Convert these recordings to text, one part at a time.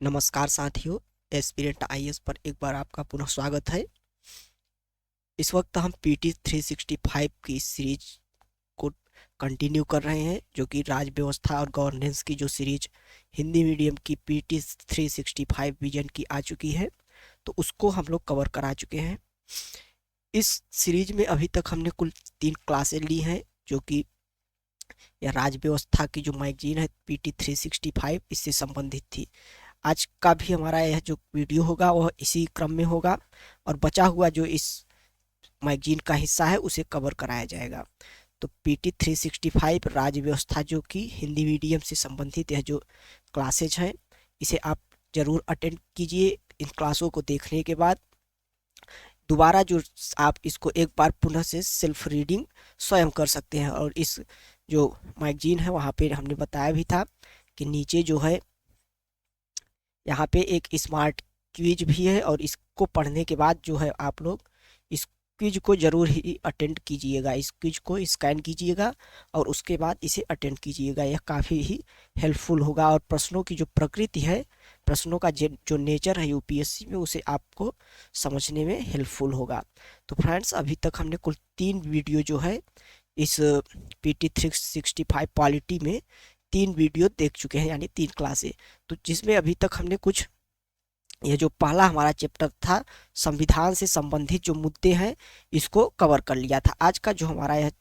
नमस्कार साथियों, aspirant IAS पर एक बार आपका पुनः स्वागत है। इस वक्त हम पीटी 365 की सीरीज को कंटिन्यू कर रहे हैं, जो कि राज्य व्यवस्था और गवर्नेंस की जो सीरीज हिंदी मीडियम की पीटी 365 विजन की आ चुकी है, तो उसको हम लोग कवर करा चुके हैं। इस सीरीज में अभी तक हमने कुल 3 क्लासें ली हैं, जो कि यह राज्य व्यवस्था की जो मैगजीन है पीटी 365 इससे संबंधित थी। आज का भी हमारा यह जो वीडियो होगा वह इसी क्रम में होगा, और बचा हुआ जो इस मैगजीन का हिस्सा है उसे कवर कराया जाएगा। तो पीटी 365 राज्य व्यवस्था जो कि हिंदी मीडियम से संबंधित यह जो क्लासेज हैं, इसे आप जरूर अटेंड कीजिए। इन क्लासों को देखने के बाद दोबारा जो आप इसको एक बार पुनः से सेल्फ रीडिंग स्वयं कर सकते हैं। और इस जो मैगजीन है वहाँ पे हमने बताया भी था कि नीचे जो है यहाँ पे एक स्मार्ट क्विज भी है, और इसको पढ़ने के बाद जो है आप लोग इस क्विज को जरूर ही अटेंड कीजिएगा। इस क्विज को स्कैन कीजिएगा और उसके बाद इसे अटेंड कीजिएगा। यह काफ़ी ही हेल्पफुल होगा, और प्रश्नों की जो प्रकृति है, प्रश्नों का जो नेचर है यूपीएससी में, उसे आपको समझने में हेल्पफुल होगा। तो फ्रेंड्स, अभी तक हमने कुल 3 वीडियो जो है इस पीटी 365 पॉलिटी में 3 वीडियो देख चुके हैं, यानी 3 क्लासें। तो जिसमें अभी तक हमने कुछ यह जो पहला हमारा चैप्टर था संविधान से संबंधित जो मुद्दे हैं इसको कवर कर लिया था। आज का जो हमारा यह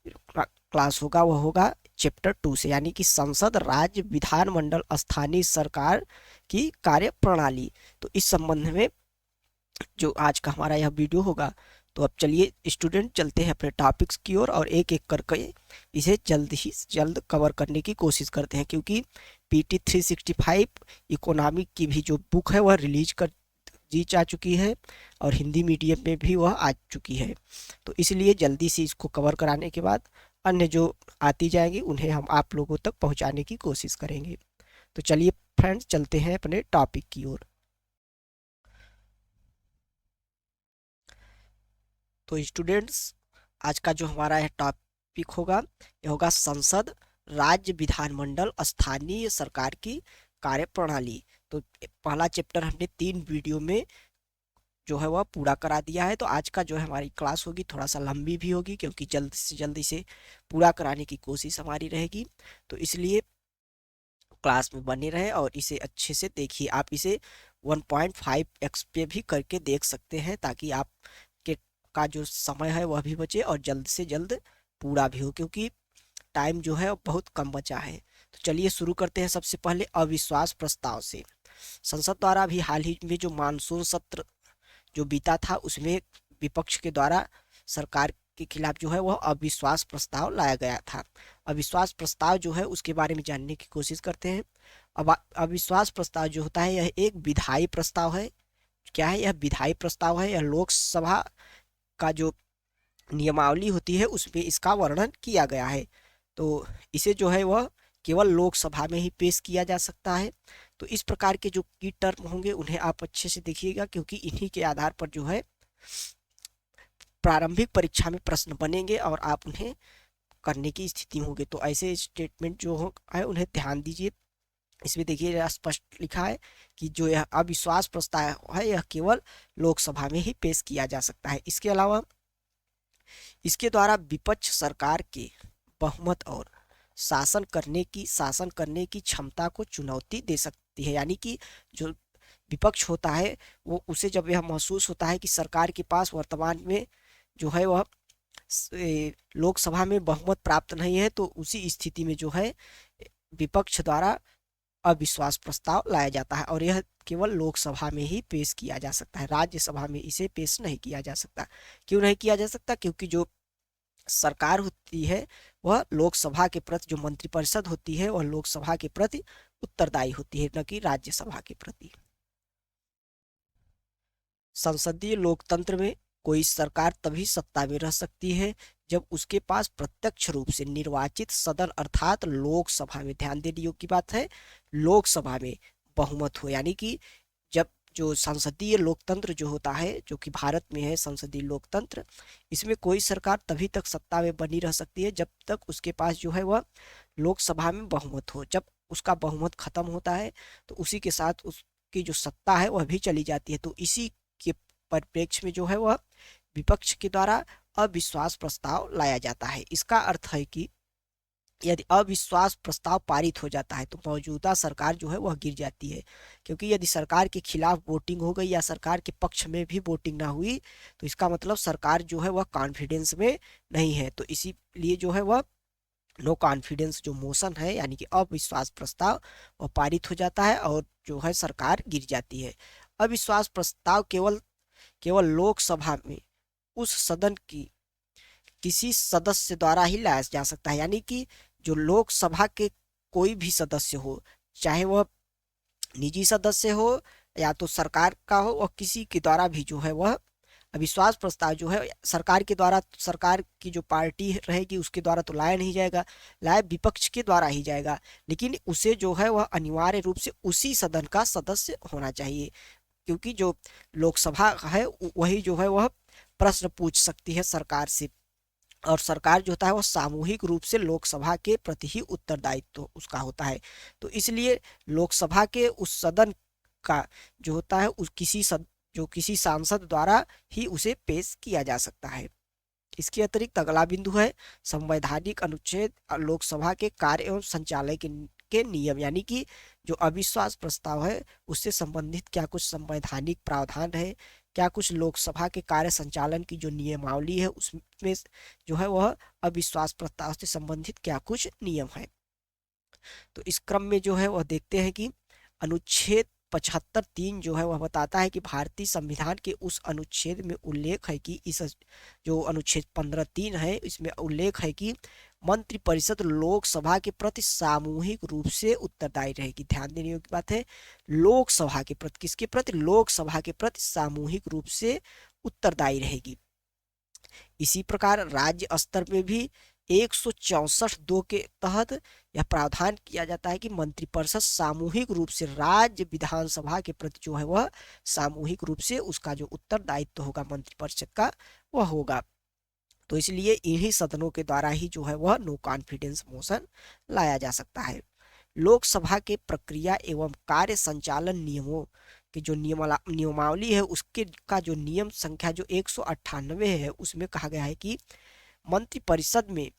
क्लास होगा वह होगा चैप्टर 2 से, यानी कि संसद, राज्य, विधानमंडल, स्थानीय सरकार की कार्य प्रणाली। तो इस संबंध में जो आज का हमारा यह वीडियो होगा, तो अब चलिए स्टूडेंट चलते हैं अपने टॉपिक्स की ओर और एक एक करके इसे जल्द ही जल्द कवर करने की कोशिश करते हैं, क्योंकि पीटी 365 इकोनॉमिक की भी जो बुक है वह रिलीज कर दी जा चुकी है, और हिंदी मीडियम में भी वह आ चुकी है। तो इसलिए जल्दी से इसको कवर कराने के बाद अन्य जो आती जाएंगी उन्हें हम आप लोगों तक पहुँचाने की कोशिश करेंगे। तो चलिए फ्रेंड्स, चलते हैं अपने टॉपिक की ओर। तो स्टूडेंट्स, आज का जो हमारा यह टॉपिक होगा यह होगा संसद, राज्य, विधानमंडल, स्थानीय सरकार की कार्य प्रणाली। तो पहला चैप्टर हमने 3 वीडियो में जो है वह पूरा करा दिया है। तो आज का जो है हमारी क्लास होगी थोड़ा सा लंबी भी होगी, क्योंकि जल्द से जल्द इसे पूरा कराने की कोशिश हमारी रहेगी। तो इसलिए क्लास में बने रहे और इसे अच्छे से देखिए। आप इसे 1.5x पे भी करके देख सकते हैं, ताकि आप का जो समय है वह भी बचे और जल्द से जल्द पूरा भी हो, क्योंकि टाइम जो है बहुत कम बचा है। तो चलिए शुरू करते हैं सबसे पहले अविश्वास प्रस्ताव से। संसद द्वारा भी हाल ही में जो मानसून सत्र जो बीता था उसमें विपक्ष के द्वारा सरकार के खिलाफ जो है वह अविश्वास प्रस्ताव लाया गया था। अविश्वास प्रस्ताव जो है उसके बारे में जानने की कोशिश करते हैं। अब अविश्वास प्रस्ताव जो होता है यह एक विधायी प्रस्ताव है। क्या है यह? विधायी प्रस्ताव है। यह लोकसभा का जो नियमावली होती है उसमें इसका वर्णन किया गया है। तो इसे जो है वह केवल लोकसभा में ही पेश किया जा सकता है। तो इस प्रकार के जो की टर्म होंगे उन्हें आप अच्छे से देखिएगा, क्योंकि इन्हीं के आधार पर जो है प्रारंभिक परीक्षा में प्रश्न बनेंगे और आप उन्हें करने की स्थिति होगी। तो ऐसे स्टेटमेंट जो है उन्हें ध्यान दीजिए। इसमें देखिए स्पष्ट लिखा है कि जो यह अविश्वास प्रस्ताव है यह केवल लोकसभा में ही पेश किया जा सकता है। इसके अलावा इसके द्वारा विपक्ष सरकार के बहुमत और शासन करने की क्षमता को चुनौती दे सकती है। यानी कि जो विपक्ष होता है वो उसे जब यह महसूस होता है कि सरकार के पास वर्तमान में जो है वह लोकसभा में बहुमत प्राप्त नहीं है, तो उसी स्थिति में जो है विपक्ष द्वारा अविश्वास प्रस्ताव लाया जाता है, और यह केवल लोकसभा में ही पेश किया जा सकता है। राज्यसभा में इसे पेश नहीं किया जा सकता। क्यों नहीं किया जा सकता? क्योंकि जो सरकार होती है वह लोकसभा के प्रति, जो मंत्रिपरिषद होती है वह लोकसभा के प्रति उत्तरदायी होती है, न कि राज्यसभा के प्रति। संसदीय लोकतंत्र में कोई सरकार तभी सत्ता में रह सकती है जब उसके पास प्रत्यक्ष रूप से निर्वाचित सदन अर्थात लोकसभा में, ध्यान देने योग्य बात है, लोकसभा में बहुमत हो। यानी कि जब जो संसदीय लोकतंत्र जो होता है, जो कि भारत में है संसदीय लोकतंत्र, इसमें कोई सरकार तभी तक सत्ता में बनी रह सकती है जब तक उसके पास जो है वह लोकसभा में बहुमत हो। जब उसका बहुमत खत्म होता है तो उसी के साथ उस की जो सत्ता है वह भी चली जाती है। तो इसी के परिप्रेक्ष्य में जो है वह विपक्ष के द्वारा अविश्वास प्रस्ताव लाया जाता है। इसका अर्थ है कि यदि अविश्वास प्रस्ताव पारित हो जाता है तो मौजूदा सरकार जो है वह गिर जाती है, क्योंकि यदि सरकार के खिलाफ वोटिंग हो गई या सरकार के पक्ष में भी वोटिंग ना हुई तो इसका मतलब सरकार जो है वह कॉन्फिडेंस में नहीं है। तो इसीलिए जो है वह नो कॉन्फिडेंस जो मोशन है यानी कि अविश्वास प्रस्ताव वह पारित हो जाता है और जो है सरकार गिर जाती है। अविश्वास प्रस्ताव केवल केवल लोकसभा में उस सदन की किसी सदस्य द्वारा ही लाया जा सकता है, यानी कि जो लोकसभा के कोई भी सदस्य हो, चाहे वह निजी सदस्य हो या तो सरकार का हो, और किसी के द्वारा भी जो है वह अविश्वास प्रस्ताव जो है सरकार के द्वारा, सरकार की जो पार्टी रहेगी उसके द्वारा तो लाया नहीं जाएगा, लाया विपक्ष के द्वारा ही जाएगा, लेकिन उसे जो है वह अनिवार्य रूप से उसी सदन का सदस्य होना चाहिए, क्योंकि जो लोकसभा है वही जो है वह प्रश्न पूछ सकती है सरकार से, और सरकार जो होता है वह सामूहिक रूप से लोकसभा के प्रति ही उत्तरदायित्व उसका होता है। तो इसलिए लोकसभा के उस सदन का जो होता है उस जो किसी सांसद द्वारा ही उसे पेश किया जा सकता है। इसके अतिरिक्त अगला बिंदु है संवैधानिक अनुच्छेद लोकसभा के कार्य एवं संचालन के नियम, यानी कि जो अविश्वास प्रस्ताव है उससे संबंधित क्या कुछ संवैधानिक प्रावधान है, क्या कुछ लोकसभा के कार्य संचालन की जो नियमावली है उसमें जो है वह अविश्वास प्रस्ताव से संबंधित क्या कुछ नियम है। तो इस क्रम में जो है वह देखते हैं कि अनुच्छेद 75(3) जो है वह बताता है कि भारतीय संविधान के उस अनुच्छेद में उल्लेख है कि इस जो अनुच्छेद 15(3) है इसमें उल्लेख है कि मंत्रिपरिषद लोकसभा के प्रति सामूहिक रूप से उत्तरदायी रहेगी। ध्यान देने योग्य बात है, लोकसभा के प्रति, किसके प्रति, लोकसभा के प्रति सामूहिक रूप से उत्तरदायी रहेगी। इसी प्रकार राज्य स्तर में भी 164(2) के तहत यह प्रावधान किया जाता है कि मंत्रिपरिषद सामूहिक रूप से राज्य विधानसभा के प्रति जो है वह सामूहिक रूप से उसका जो उत्तरदायित्व होगा मंत्रिपरिषद का वह होगा। तो इसलिए इन्हीं सदनों के द्वारा ही जो है वह नो कॉन्फिडेंस मोशन लाया जा सकता है। लोकसभा के प्रक्रिया एवं कार्य संचालन नियमों की जो नियमावली है उसके का जो नियम संख्या जो 198 है उसमें कहा गया है कि मंत्रिपरिषद में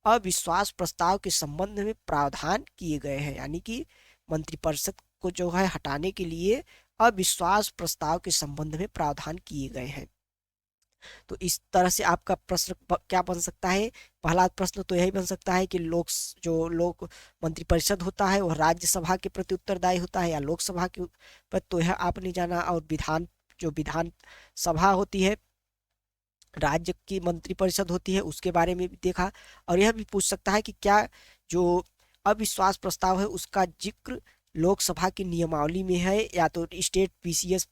अविश्वास प्रस्ताव के संबंध में प्रावधान किए गए हैं, यानी कि मंत्रिपरिषद को जो है हटाने के लिए अविश्वास प्रस्ताव के संबंध में प्रावधान किए गए हैं। तो इस तरह से आपका प्रश्न क्या बन सकता है, पहला प्रश्न तो यही बन सकता है कि लोक मंत्रिपरिषद होता है वह राज्यसभा के प्रति उत्तरदायी होता है या लोकसभा के प्रति, तो यह आपने जाना। और विधान सभा होती है, राज्य की मंत्रिपरिषद होती है, उसके बारे में भी देखा। और यह भी पूछ सकता है कि क्या जो अविश्वास प्रस्ताव है उसका जिक्र लोकसभा की नियमावली में है या तो स्टेट पीसीएस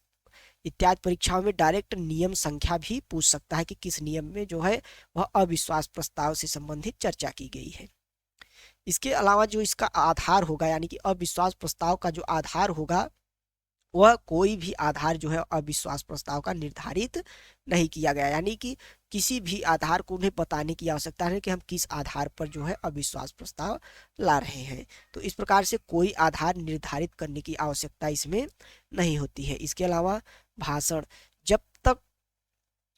इत्यादि परीक्षाओं में डायरेक्ट नियम संख्या भी पूछ सकता है कि किस नियम में जो है वह अविश्वास प्रस्ताव से संबंधित चर्चा की गई है। इसके अलावा जो इसका आधार होगा, यानी कि अविश्वास प्रस्ताव का जो आधार होगा वह कोई भी आधार जो है अविश्वास प्रस्ताव का निर्धारित नहीं किया गया, यानी कि किसी भी आधार को उन्हें बताने की आवश्यकता नहीं कि हम किस आधार पर जो है अविश्वास प्रस्ताव ला रहे हैं। तो इस प्रकार से कोई आधार निर्धारित करने की आवश्यकता इसमें नहीं होती है। इसके अलावा भाषण, जब तक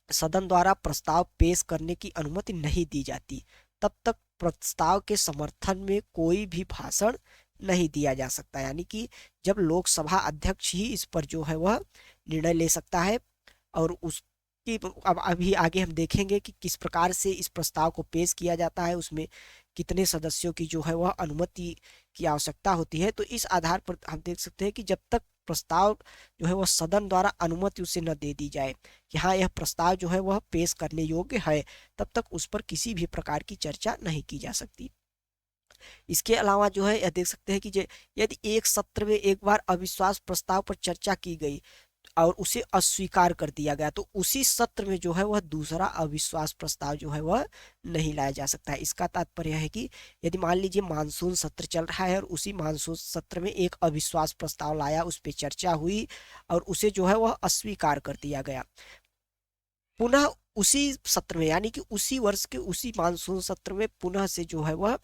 सदन द्वारा प्रस्ताव पेश करने की अनुमति नहीं दी जाती तब तक प्रस्ताव के समर्थन में कोई भी भाषण नहीं दिया जा सकता, यानी कि जब लोकसभा अध्यक्ष ही इस पर जो है वह निर्णय ले सकता है। और उसकी अब अभी आगे हम देखेंगे कि किस प्रकार से इस प्रस्ताव को पेश किया जाता है, उसमें कितने सदस्यों की जो है वह अनुमति की आवश्यकता होती है। तो इस आधार पर हम देख सकते हैं कि जब तक प्रस्ताव जो है वह सदन द्वारा अनुमति उसे न दे दी जाए कि हाँ यह प्रस्ताव जो है वह पेश करने योग्य है, तब तक उस पर किसी भी प्रकार की चर्चा नहीं की जा सकती। इसके अलावा जो है यह देख सकते हैं कि यदि एक सत्र में एक बार अविश्वास प्रस्ताव पर चर्चा की गई और उसे अस्वीकार कर दिया गया तो उसी सत्र में जो है वह दूसरा अविश्वास प्रस्ताव जो है वह नहीं लाया जा सकता है। इसका तात्पर्य है कि यदि मान लीजिए मानसून सत्र चल रहा है और उसी मानसून सत्र में एक अविश्वास प्रस्ताव लाया, उस पर चर्चा हुई और उसे जो है वह अस्वीकार कर दिया गया, पुनः उसी सत्र में यानी कि उसी वर्ष के उसी मानसून सत्र में पुनः से जो है वह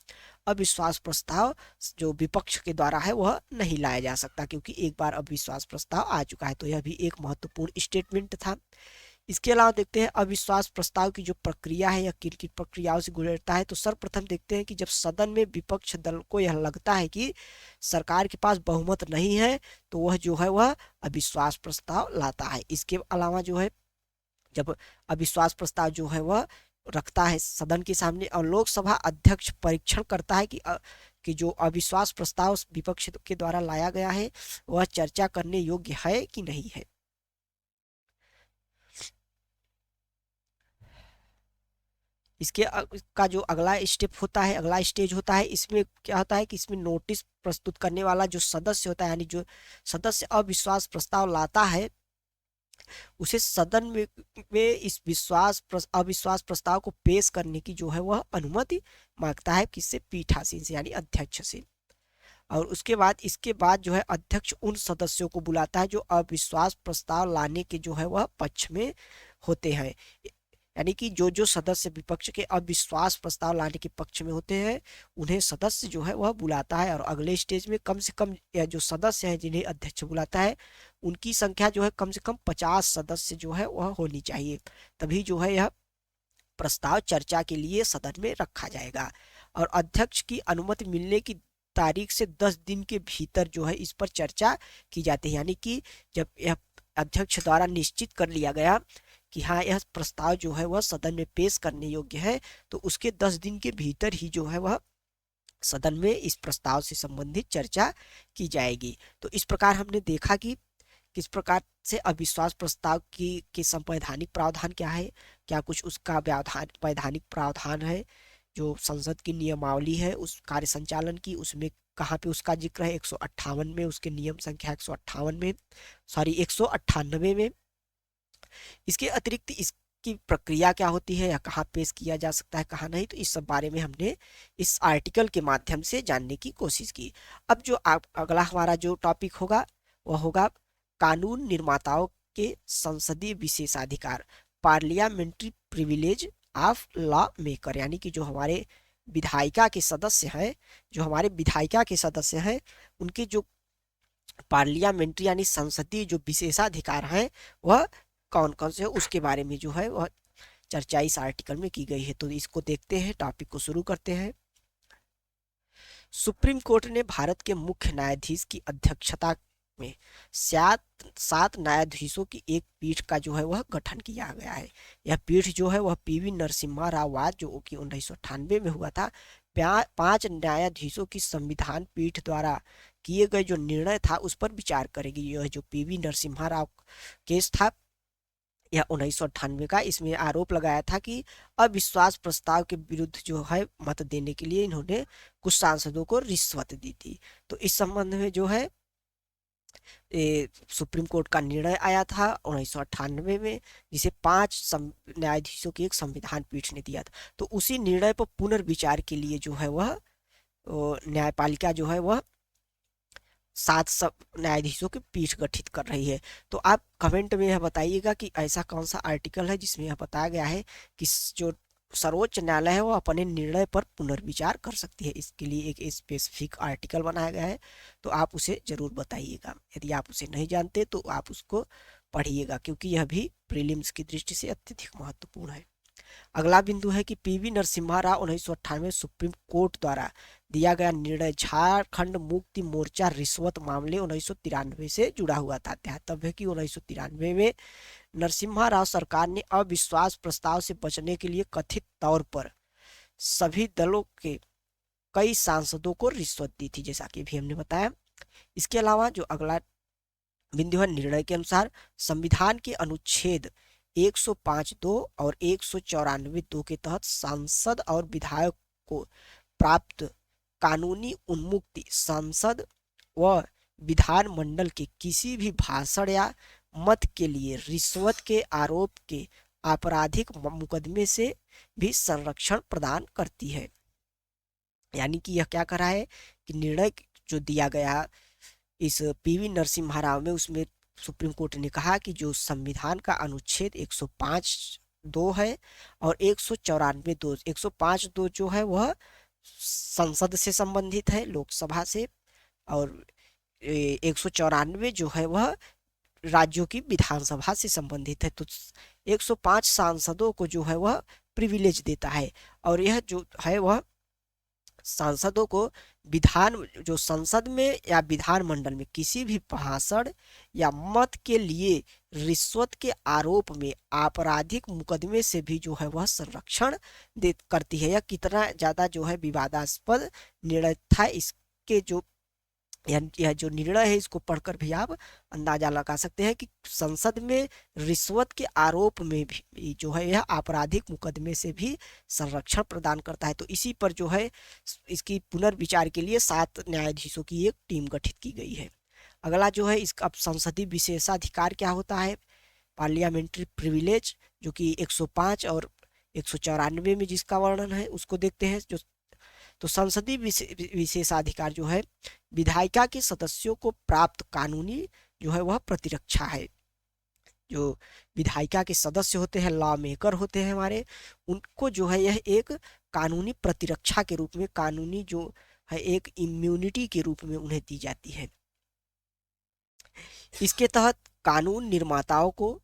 अविश्वास प्रस्ताव जो विपक्ष के द्वारा है वह नहीं लाया जा सकता, क्योंकि एक बार अविश्वास प्रस्ताव आ चुका है। तो यह भी एक महत्वपूर्ण स्टेटमेंट था। इसके अलावा देखते हैं अविश्वास प्रस्ताव की जो प्रक्रिया है, यह किन किन प्रक्रियाओं से गुजरता है। तो सर्वप्रथम देखते हैं कि जब सदन में विपक्ष दल को यह लगता है कि सरकार के पास बहुमत नहीं है, तो वह जो है वह अविश्वास प्रस्ताव लाता है। इसके अलावा जो है जब अविश्वास प्रस्ताव जो है वह रखता है सदन के सामने और लोकसभा अध्यक्ष परीक्षण करता है कि जो अविश्वास प्रस्ताव विपक्ष के द्वारा लाया गया है वह चर्चा करने योग्य है कि नहीं है। इसके का जो अगला स्टेप होता है, अगला स्टेज होता है, इसमें क्या होता है कि इसमें नोटिस प्रस्तुत करने वाला जो सदस्य होता है, यानी जो सदस्य अविश्वास प्रस्ताव लाता है, उसे सदन में इस अविश्वास प्रस्ताव को पेश करने की जो है वह अनुमति मांगता है, किससे? पीठासीन से, यानी अध्यक्ष से। और उसके बाद इसके बाद जो है अध्यक्ष उन सदस्यों को बुलाता है जो अविश्वास प्रस्ताव लाने के जो है वह पक्ष में होते हैं, यानी कि जो जो सदस्य विपक्ष के अविश्वास प्रस्ताव लाने के पक्ष में होते हैं उन्हें सदस्य जो है वह बुलाता है। और अगले स्टेज में कम से कम या जो सदस्य हैं जिन्हें अध्यक्ष बुलाता है उनकी संख्या जो है कम से कम 50 सदस्य जो है वह होनी चाहिए, तभी जो है यह प्रस्ताव चर्चा के लिए सदन में रखा जाएगा। और अध्यक्ष की अनुमति मिलने की तारीख से 10 दिन के भीतर जो है इस पर चर्चा की जाती है, यानी कि जब यह अध्यक्ष द्वारा निश्चित कर लिया गया कि हाँ यह प्रस्ताव जो है वह सदन में पेश करने योग्य है, तो उसके 10 दिन के भीतर ही जो है वह सदन में इस प्रस्ताव से संबंधित चर्चा की जाएगी। तो इस प्रकार हमने देखा कि किस प्रकार से अविश्वास प्रस्ताव की के संवैधानिक प्रावधान क्या है, क्या कुछ उसका वैधानिक प्रावधान है, जो संसद की नियमावली है उस कार्य संचालन की, उसमें कहाँ पे उसका जिक्र है 158 में, उसके नियम संख्या 158 में, सॉरी 198 में। इसके अतिरिक्त इसकी प्रक्रिया क्या होती है या कहाँ पेश किया जा सकता है कहाँ नहीं, तो इस सब बारे में हमने इस आर्टिकल के माध्यम से जानने की कोशिश की। अब जो अगला हमारा जो टॉपिक होगा वह होगा कानून निर्माताओं के संसदीय विशेषाधिकार, parliamentary privilege of law maker, यानी कि जो हमारे विधायिका के सदस्य हैं, जो हमारे विधायिका के सदस्य हैं उनके जो पार्लियामेंट्री यानी संसदीय जो विशेषाधिकार हैं वह कौन कौन से है, उसके बारे में जो है वह चर्चा इस आर्टिकल में की गई है। तो इसको देखते हैं, टॉपिक को शुरू करते हैं। सुप्रीम कोर्ट ने भारत के मुख्य न्यायाधीश की अध्यक्षता में सात न्यायाधीशों की एक पीठ का जो है वह गठन किया गया है। यह पीठ जो है वह पीवी नरसिम्हा राव वाद जो कि 1998 में हुआ था, 5 न्यायाधीशों की संविधान पीठ द्वारा किए गए जो निर्णय था उस पर विचार करेगी। यह जो पीवी नरसिम्हा राव केस था यह 1998 का, इसमें आरोप लगाया था कि अविश्वास प्रस्ताव के विरुद्ध जो है मत देने के लिए इन्होंने कुछ सांसदों को रिश्वत दी थी। तो इस संबंध में जो है सुप्रीम कोर्ट का निर्णय आया था 1998 में, जिसे 5 न्यायाधीशों की एक संविधान पीठ ने दिया था। तो उसी निर्णय पर पुनर्विचार के लिए जो है वह न्यायपालिका जो है वह 7 न्यायाधीशों की पीठ गठित कर रही है। तो आप कमेंट में यह बताइएगा कि ऐसा कौन सा आर्टिकल है जिसमें यह बताया गया है कि जो सर्वोच्च न्यायालय है वो अपने निर्णय पर पुनर्विचार कर सकती है। इसके लिए एक स्पेसिफिक आर्टिकल बनाया गया है, तो आप उसे जरूर बताइएगा। यदि आप उसे नहीं जानते तो आप उसको पढ़िएगा, क्योंकि यह भी प्रीलिम्स की दृष्टि से अत्यधिक महत्वपूर्ण है। अगला बिंदु है कि PV Narasimha Rao 1998 supreme court द्वारा दिया गया निर्णय झारखंड मुक्ति मोर्चा रिश्वत मामले 1993 से जुड़ा हुआ था। ध्यातव्य है कि 1993 में नरसिम्हा राव सरकार ने अविश्वास प्रस्ताव से बचने के लिए कथित तौर पर सभी दलों के कई सांसदों को रिश्वत दी थी, जैसा कि भी हमने बताया। इसके अलावा जो अगला बिंदु है, निर्णय के अनुसार संविधान के अनुच्छेद 105(2) और 194(2) के तहत सांसद और विधायक को प्राप्त कानूनी उन्मुक्ति सांसद व विधानमंडल के किसी भी भाषण या मत के लिए रिश्वत के आरोप के आपराधिक मुकदमे से भी संरक्षण प्रदान करती है। यानी कि यह क्या करा है कि निर्णय जो दिया गया इस पीवी नरसिम्हा राव में, उसमें सुप्रीम कोर्ट ने कहा कि जो संविधान का अनुच्छेद 105 दो है, और 194 दो 105 दो जो है वह संसद से संबंधित है, लोकसभा से, और 194 जो है वह राज्यों की विधानसभा से संबंधित है। तो 105 सांसदों को जो है वह प्रिविलेज देता है, और यह जो है वह सांसदों को विधान जो संसद में या विधानमंडल में किसी भी भाषण या मत के लिए रिश्वत के आरोप में आपराधिक मुकदमे से भी जो है वह संरक्षण दे करती है। यह कितना ज्यादा जो है विवादास्पद निर्णय था, इसके जो यह जो निर्णय है इसको पढ़कर भी आप अंदाजा लगा सकते हैं कि संसद में रिश्वत के आरोप में भी जो है यह आपराधिक मुकदमे से भी संरक्षण प्रदान करता है। तो इसी पर जो है इसकी पुनर्विचार के लिए 7 न्यायाधीशों की एक टीम गठित की गई है। अगला जो है इसका संसदीय विशेषाधिकार क्या होता है, पार्लियामेंट्री प्रिविलेज, जो कि 105 और 194 में जिसका वर्णन है उसको देखते हैं। जो तो संसदीय विशेषाधिकार जो है विधायिका के सदस्यों को प्राप्त कानूनी जो है वह प्रतिरक्षा है। जो विधायिका के सदस्य होते हैं, लॉ मेकर होते हैं हमारे, उनको जो है यह एक कानूनी प्रतिरक्षा के रूप में, कानूनी जो है एक इम्यूनिटी के रूप में उन्हें दी जाती है। इसके तहत कानून निर्माताओं को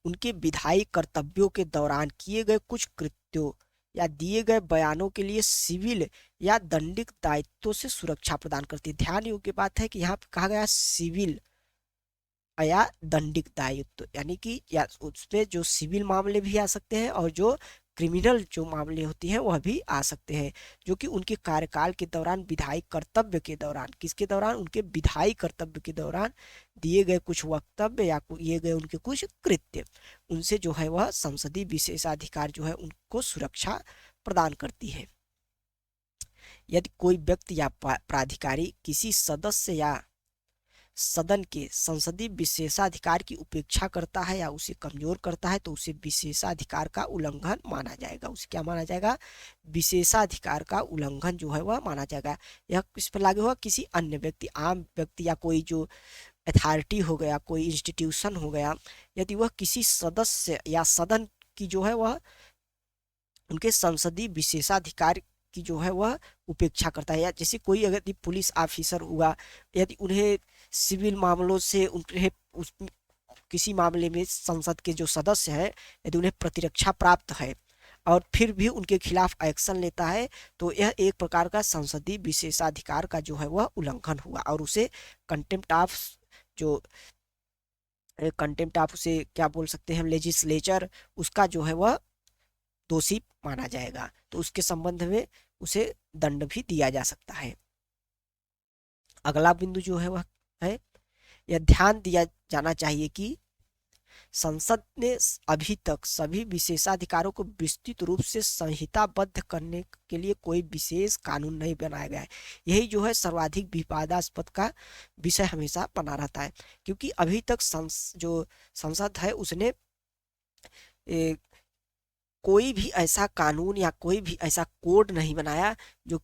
उनके विधायी कर्तव्यों के दौरान किए गए कुछ कृत्यों या दिए गए बयानों के लिए सिविल या दंडिक दायित्वों से सुरक्षा प्रदान करती है। ध्यान योग्य बात है कि यहाँ पे कहा गया सिविल या दंडिक दायित्व, यानी कि या उसमें जो सिविल मामले भी आ सकते हैं और जो क्रिमिनल जो मामले होती हैं वह भी आ सकते हैं, जो कि उनके कार्यकाल के दौरान विधायी कर्तव्य के दौरान, किसके दौरान, उनके विधायी कर्तव्य के दौरान दिए गए कुछ वक्तव्य या किए गए उनके कुछ कृत्य, उनसे जो है वह संसदीय विशेषाधिकार जो है उनको सुरक्षा प्रदान करती है। यदि कोई व्यक्ति या प्राधिकारी किसी सदस्य या सदन के संसदीय विशेषाधिकार की उपेक्षा करता है या उसे कमजोर करता है तो उसे विशेषाधिकार का उल्लंघन माना जाएगा। उसे क्या माना जाएगा, विशेषाधिकार का उल्लंघन जो है वह माना जाएगा। यह किस पर लागू होगा, किसी अन्य व्यक्ति, आम व्यक्ति या कोई जो अथॉरिटी हो गया, कोई इंस्टीट्यूशन हो गया, यदि वह किसी सदस्य या सदन की जो है वह उनके संसदीय विशेषाधिकार की जो है वह उपेक्षा करता है, या जैसे कोई अगर पुलिस ऑफिसर हुआ, यदि उन्हें सिविल मामलों से उन्हें किसी मामले में संसद के जो सदस्य हैं यदि उन्हें प्रतिरक्षा प्राप्त है और फिर भी उनके खिलाफ एक्शन लेता है तो यह एक प्रकार का संसदीय विशेषाधिकार का जो है वह उल्लंघन हुआ, और उसे कंटेम्प्ट ऑफ जो कंटेम्प्ट ऑफ उसे क्या बोल सकते हैं हम, लेजिस्लेचर, उसका जो है वह दोषी माना जाएगा। तो उसके संबंध में उसे दंड भी दिया जा सकता है। अगला बिंदु जो है वह है, यह ध्यान दिया जाना चाहिए कि संसद ने अभी तक सभी विशेषाधिकारों को विस्तृत रूप से संहिताबद्ध करने के लिए कोई विशेष कानून नहीं बनाया गया है। यही जो है सर्वाधिक विवादास्पद का विषय हमेशा बना रहता है, क्योंकि अभी तक जो संसद है उसने कोई भी ऐसा कानून या कोई भी ऐसा कोड नहीं बनाया जो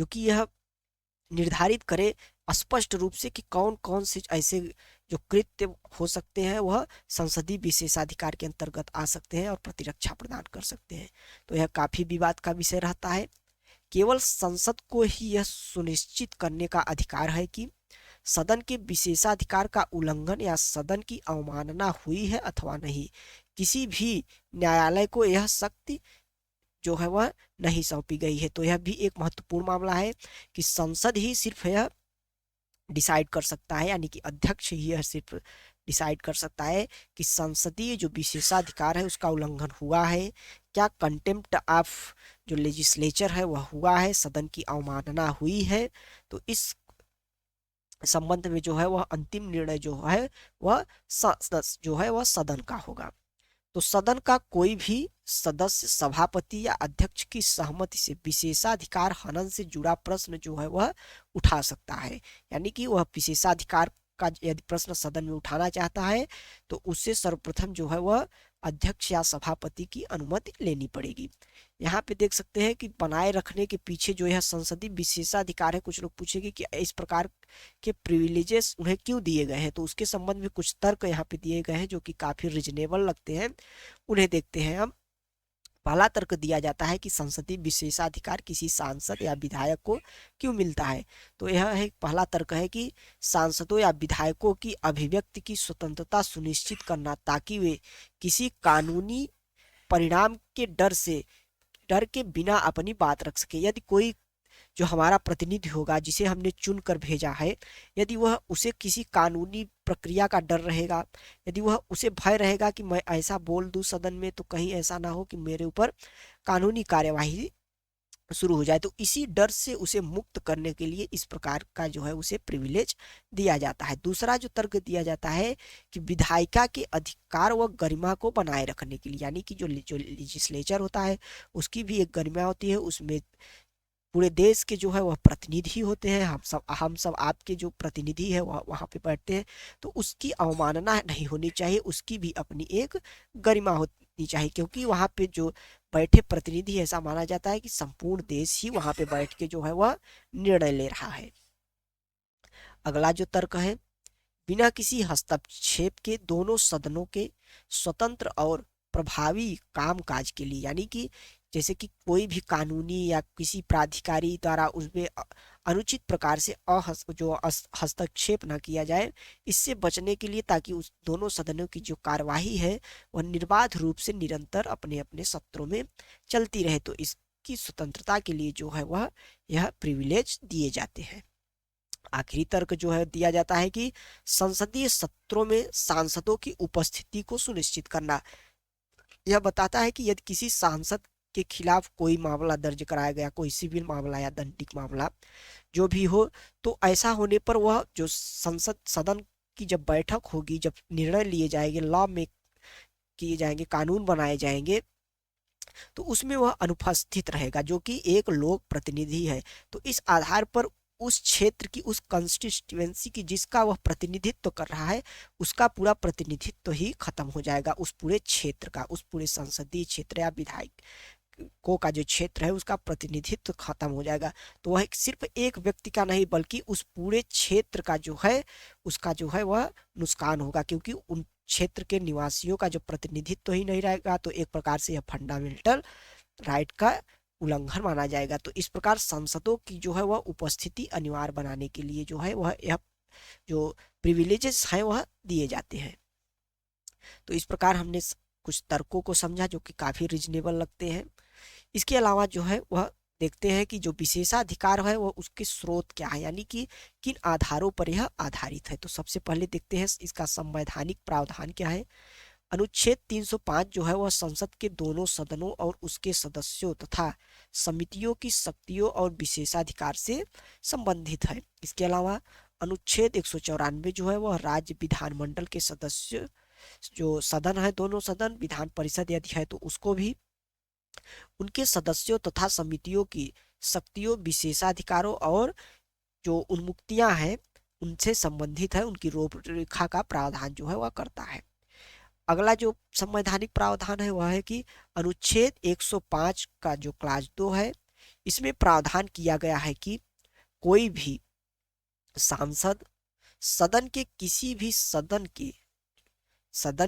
कि यह निर्धारित करे स्पष्ट रूप से कि कौन कौन से ऐसे जो कृत्य हो सकते हैं वह संसदीय विशेषाधिकार के अंतर्गत आ सकते हैं और प्रतिरक्षा प्रदान कर सकते हैं। तो यह काफी विवाद का विषय रहता है। केवल संसद को ही यह सुनिश्चित करने का अधिकार है कि सदन के विशेषाधिकार का उल्लंघन या सदन की अवमानना हुई है अथवा नहीं। किसी भी न्यायालय को यह शक्ति जो है वह नहीं सौंपी गई है। तो यह भी एक महत्वपूर्ण मामला है कि संसद ही सिर्फ यह डिसाइड कर सकता है, यानी कि अध्यक्ष ही यह सिर्फ डिसाइड कर सकता है कि संसदीय जो विशेषाधिकार है उसका उल्लंघन हुआ है क्या, कंटेम्प्ट ऑफ जो लेजिस्लेचर है वह हुआ है, सदन की अवमानना हुई है। तो इस संबंध में जो है वह अंतिम निर्णय जो है वह सदन का होगा। तो सदन का कोई भी सदस्य सभापति या अध्यक्ष की सहमति से विशेषाधिकार हनन से जुड़ा प्रश्न जो है वह उठा सकता है, यानी कि वह विशेषाधिकार का यदि प्रश्न सदन में उठाना चाहता है तो उससे सर्वप्रथम जो है वह अध्यक्ष या सभापति की अनुमति लेनी पड़ेगी। यहाँ पे देख सकते हैं कि बनाए रखने के पीछे जो यह संसदीय विशेषाधिकार है, कुछ लोग पूछेंगे कि इस प्रकार के प्रिविलेजेस उन्हें क्यों दिए गए हैं, तो उसके संबंध में कुछ तर्क यहाँ पे दिए गए हैं जो कि काफी रिजनेबल लगते हैं। उन्हें देखते हैं हम। पहला तर्क दिया जाता है कि संसदीय विशेषाधिकार किसी सांसद या विधायक को क्यों मिलता है। तो यह है पहला तर्क है कि सांसदों या विधायकों की अभिव्यक्ति की स्वतंत्रता सुनिश्चित करना, ताकि वे किसी कानूनी परिणाम के डर के बिना अपनी बात रख सके। यदि कोई जो हमारा प्रतिनिधि होगा, जिसे हमने चुन कर भेजा है, यदि वह उसे किसी कानूनी प्रक्रिया का डर रहेगा, यदि वह उसे भय रहेगा कि मैं ऐसा बोल दूं सदन में तो कहीं ऐसा ना हो कि मेरे ऊपर कानूनी कार्यवाही शुरू हो जाए, तो इसी डर से उसे मुक्त करने के लिए इस प्रकार का जो है उसे प्रिविलेज दिया जाता है। दूसरा जो तर्क दिया जाता है कि विधायिका के अधिकार व गरिमा को बनाए रखने के लिए, यानी कि जो लेजिस्लेचर होता है उसकी भी एक गरिमा होती है, उसमें पूरे देश के जो है वह प्रतिनिधि होते हैं, हम सब आपके जो प्रतिनिधि है वह वहाँ पे बैठते हैं, तो उसकी अवमानना नहीं होनी चाहिए, उसकी भी अपनी एक गरिमा होनी चाहिए, क्योंकि वहाँ पे जो बैठे प्रतिनिधि, ऐसा माना जाता है कि संपूर्ण देश ही वहाँ पे बैठ के जो है वह निर्णय ले रहा है। अगला जो तर्क है, बिना किसी हस्तक्षेप के दोनों सदनों के स्वतंत्र और प्रभावी कामकाज के लिए, यानी कि जैसे कि कोई भी कानूनी या किसी प्राधिकारी द्वारा उसमें अनुचित प्रकार से हस्तक्षेप न किया जाए, इससे बचने के लिए, ताकि उस दोनों सदनों की जो कार्यवाही है वह निर्बाध रूप से निरंतर अपने अपने सत्रों में चलती रहे, तो इसकी स्वतंत्रता के लिए जो है वह यह प्रिविलेज दिए जाते हैं। आखिरी तर्क जो है दिया जाता है कि संसदीय सत्रों में सांसदों की उपस्थिति को सुनिश्चित करना। यह बताता है कि यदि किसी सांसद के खिलाफ कोई मामला दर्ज कराया गया, कोई सिविल मामला या दंडिक मामला जो भी हो, तो ऐसा होने पर वह जो संसद सदन की जब बैठक होगी, जब निर्णय लिए जाएंगे, लॉ में किए जाएंगे, कानून बनाए जाएंगे, तो उसमें वह अनुपस्थित रहेगा, जो कि एक लोक प्रतिनिधि है। तो इस आधार पर उस क्षेत्र की, उस कंस्टिट्यूएंसी की जिसका वह प्रतिनिधित्व कर रहा है, उसका पूरा प्रतिनिधित्व ही खत्म हो जाएगा, उस पूरे क्षेत्र का, उस पूरे संसदीय क्षेत्र या विधायक को का जो क्षेत्र है उसका प्रतिनिधित्व खत्म हो जाएगा। तो वह सिर्फ एक व्यक्ति का नहीं, बल्कि उस पूरे क्षेत्र का जो है उसका जो है वह नुकसान होगा, क्योंकि उन क्षेत्र के निवासियों का जो प्रतिनिधित्व ही नहीं रहेगा, तो एक प्रकार से यह फंडामेंटल राइट का उल्लंघन माना जाएगा। तो इस प्रकार सांसदों की जो है वह उपस्थिति अनिवार्य बनाने के लिए जो है वह यह जो प्रिविलेजेस हैं वह दिए जाते हैं। तो इस प्रकार हमने कुछ तर्कों को समझा जो कि काफी रिजनेबल लगते हैं। इसके अलावा जो है वह देखते हैं कि जो विशेषाधिकार है वह उसके स्रोत क्या है, यानी कि किन आधारों पर यह आधारित है। तो सबसे पहले देखते हैं इसका संवैधानिक प्रावधान क्या है। अनुच्छेद 305 जो है वह संसद के दोनों सदनों और उसके सदस्यों तथा समितियों की शक्तियों और विशेषाधिकार से संबंधित है। इसके अलावा अनुच्छेद 194 जो है वह राज्य विधानमंडल के सदस्य, जो सदन है, दोनों सदन, विधान परिषद यदि है तो उसको भी, उनके सदस्यों तथा समितियों की शक्तियों, विशेषाधिकारों और जो उन्मुक्तियां हैं उनसे संबंधित है, उनकी रूपरेखा का प्रावधान जो है वह करता है। अगला जो संवैधानिक प्रावधान है वह है कि अनुच्छेद 105 का जो क्लास 2 है, इसमें प्रावधान किया गया है कि कोई भी सांसद सदन के किसी भी सदन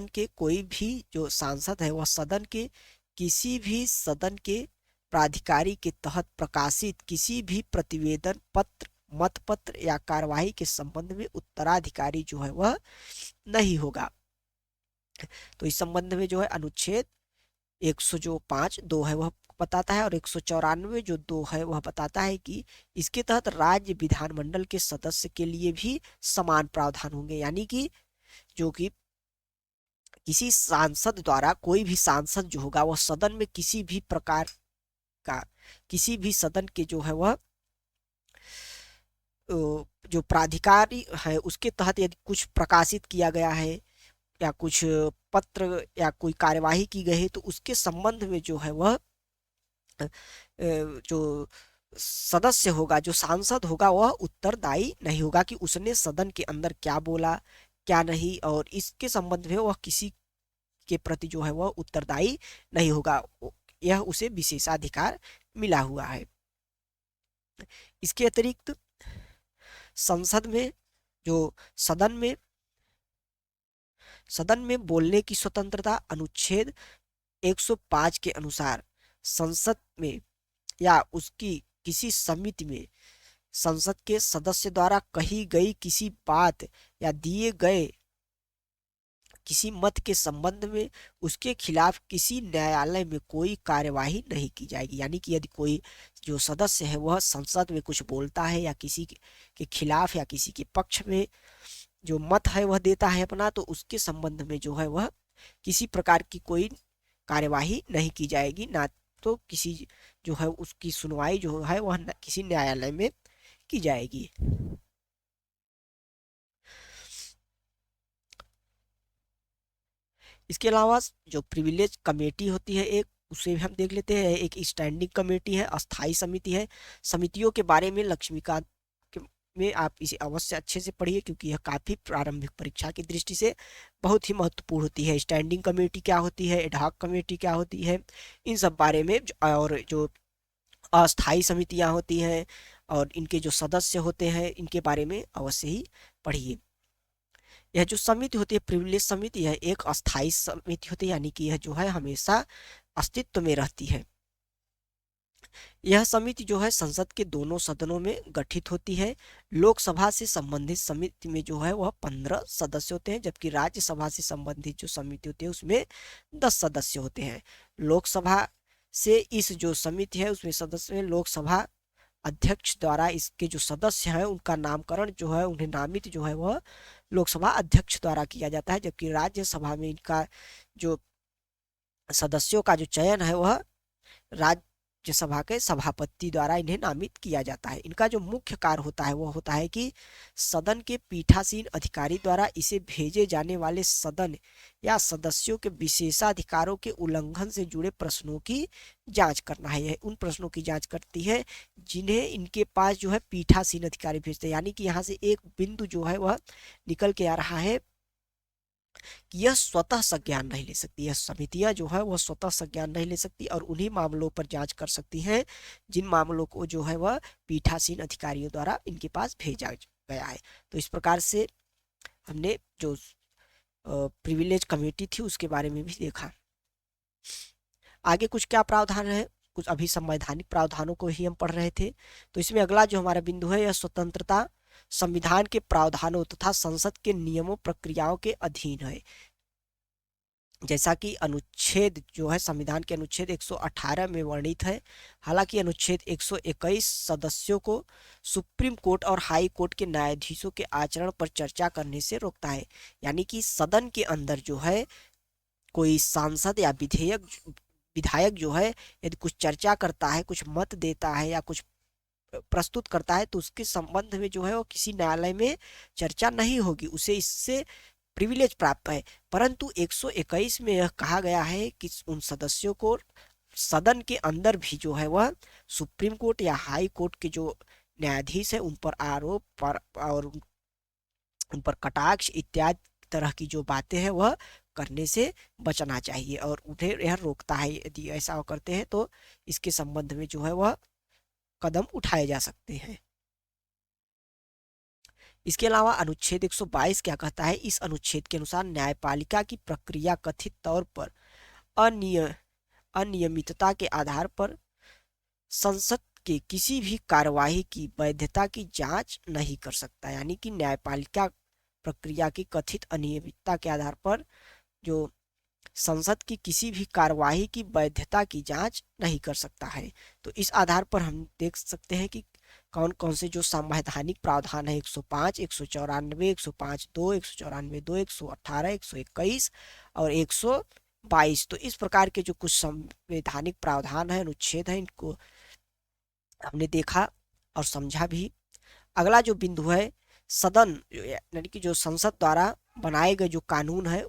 के कोई भी जो सांसद है वह सदन के किसी भी सदन के प्राधिकारी के तहत प्रकाशित किसी भी प्रतिवेदन पत्र, मत पत्र या कार्यवाही के संबंध में उत्तराधिकारी जो है वह नहीं होगा। तो इस संबंध में जो है अनुच्छेद 105(2) है वह बताता है, और 194 जो 2 है वह बताता है कि इसके तहत राज्य विधानमंडल के सदस्य के लिए भी समान प्रावधान होंगे, यानी कि जो कि किसी सांसद द्वारा, कोई भी सांसद जो होगा वह सदन में किसी भी प्रकार का, किसी भी सदन के जो है वह जो प्राधिकारी है उसके तहत यदि कुछ प्रकाशित किया गया है या कुछ पत्र या कोई कार्यवाही की गई है, तो उसके संबंध में जो है वह जो सदस्य होगा, जो सांसद होगा, वह उत्तरदायी नहीं होगा कि उसने सदन के अंदर क्या बोला क्या नहीं, और इसके संबंध में वह किसी के प्रति जो है वह उत्तरदायी नहीं होगा, यह उसे विशेषाधिकार मिला हुआ है। इसके अतिरिक्त संसद में जो सदन में बोलने की स्वतंत्रता अनुच्छेद 105 के अनुसार संसद में या उसकी किसी समिति में संसद के सदस्य द्वारा कही गई किसी बात या दिए गए किसी मत के संबंध में उसके खिलाफ किसी न्यायालय में कोई कार्यवाही नहीं की जाएगी। यानी कि यदि कोई जो सदस्य है वह संसद में कुछ बोलता है या किसी के खिलाफ या किसी के पक्ष में जो मत है वह देता है अपना, तो उसके संबंध में जो है वह किसी प्रकार की कोई कार्यवाही नहीं की जाएगी, ना तो किसी जो है उसकी सुनवाई जो है वह किसी न्यायालय में की जाएगी। इसके अलावा जो प्रिविलेज कमेटी होती है एक, उसे भी हम देख लेते हैं। एक स्टैंडिंग कमेटी है, अस्थाई समिति है। समितियों के बारे में लक्ष्मीकांत में आप इसे अवश्य अच्छे से पढ़िए, क्योंकि यह काफ़ी प्रारंभिक परीक्षा की दृष्टि से बहुत ही महत्वपूर्ण होती है। स्टैंडिंग कमेटी क्या होती है, एडहॉक कमेटी क्या होती है, इन सब बारे में, और जो अस्थाई समितियां होती हैं और इनके जो सदस्य होते हैं इनके बारे में अवश्य ही पढ़िए। यह जो समिति होती है प्रिविलेज समिति, यह एक अस्थाई समिति होती है, यानी कि यह जो है हमेशा अस्तित्व में रहती है। यह समिति जो है संसद के दोनों सदनों में गठित होती है। लोकसभा से संबंधित समिति में जो है वह 15 सदस्य होते हैं, जबकि राज्यसभा से संबंधित जो समिति होती है उसमें 10 सदस्य होते हैं। लोकसभा से इस जो समिति है उसमें सदस्य में लोकसभा अध्यक्ष द्वारा इसके जो सदस्य हैं उनका नामकरण जो है, उन्हें नामित जो है वह लोकसभा अध्यक्ष द्वारा किया जाता है, जबकि राज्यसभा में इनका जो सदस्यों का जो चयन है वह राज्यसभा के सभापति द्वारा इन्हें नामित किया जाता है। इनका जो मुख्य कार्य होता है वह होता है कि सदन के पीठासीन अधिकारी द्वारा इसे भेजे जाने वाले सदन या सदस्यों के विशेषाधिकारों के उल्लंघन से जुड़े प्रश्नों की जांच करना है। यह उन प्रश्नों की जांच करती है जिन्हें इनके पास जो है पीठासीन अधिकारी भेजते हैं। यानी कि यहाँ से एक बिंदु जो है वह निकल के आ रहा है कि यह स्वतः संज्ञान नहीं ले सकती, यह समितियां जो है वह स्वतः संज्ञान नहीं ले सकती और उन्हीं मामलों पर जांच कर सकती हैं जिन मामलों को जो है वह पीठासीन अधिकारियों द्वारा इनके पास भेजा गया है। तो इस प्रकार से हमने जो प्रिविलेज कमेटी थी उसके बारे में भी देखा। आगे कुछ क्या प्रावधान है, कुछ अभी संवैधानिक प्रावधानों को ही हम पढ़ रहे थे। तो इसमें अगला जो हमारा बिंदु है यह स्वतंत्रता संविधान के प्रावधानों तथा संसद के नियमों प्रक्रियाओं के अधीन है। जैसा कि अनुच्छेद जो है संविधान के अनुच्छेद 118 में वर्णित है। हालांकि अनुच्छेद 121 सदस्यों को सुप्रीम कोर्ट और हाई कोर्ट के न्यायाधीशों के आचरण पर चर्चा करने से रोकता है। यानी कि सदन के अंदर जो है कोई सांसद या विधायक जो है यदि कुछ चर्चा करता है, कुछ मत देता है या कुछ प्रस्तुत करता है, तो उसके संबंध में जो है वो किसी न्यायालय में चर्चा नहीं होगी, उसे इससे प्रिविलेज प्राप्त है। परंतु 121 में यह कहा गया है कि उन सदस्यों को सदन के अंदर भी जो है वह सुप्रीम कोर्ट या हाई कोर्ट के जो न्यायाधीश है उन पर आरोप पर और उन पर कटाक्ष इत्यादि तरह की जो बातें हैं वह करने से बचना चाहिए और उन्हें यह रोकता है। यदि ऐसा करते हैं तो इसके संबंध में जो है वह कदम उठाए जा सकते हैं। इसके अलावा अनुच्छेद 122 क्या कहता है, इस अनुच्छेद के अनुसार न्यायपालिका की प्रक्रिया कथित तौर पर अनियमितता के आधार पर संसद के किसी भी कार्यवाही की वैधता की जांच नहीं कर सकता। यानी कि न्यायपालिका प्रक्रिया की कथित अनियमितता के आधार पर जो संसद की किसी भी कार्यवाही की वैधता की जांच नहीं कर सकता है। तो इस आधार पर हम देख सकते हैं कि कौन कौन से जो संवैधानिक प्रावधान है 105, 194, 105(2), 194(2), 118, 121 और 122। तो इस प्रकार के जो कुछ संवैधानिक प्रावधान है, अनुच्छेद है, इनको हमने देखा और समझा भी। अगला जो बिंदु है सदन यानी कि जो संसद द्वारा बनाए गए जो कानून है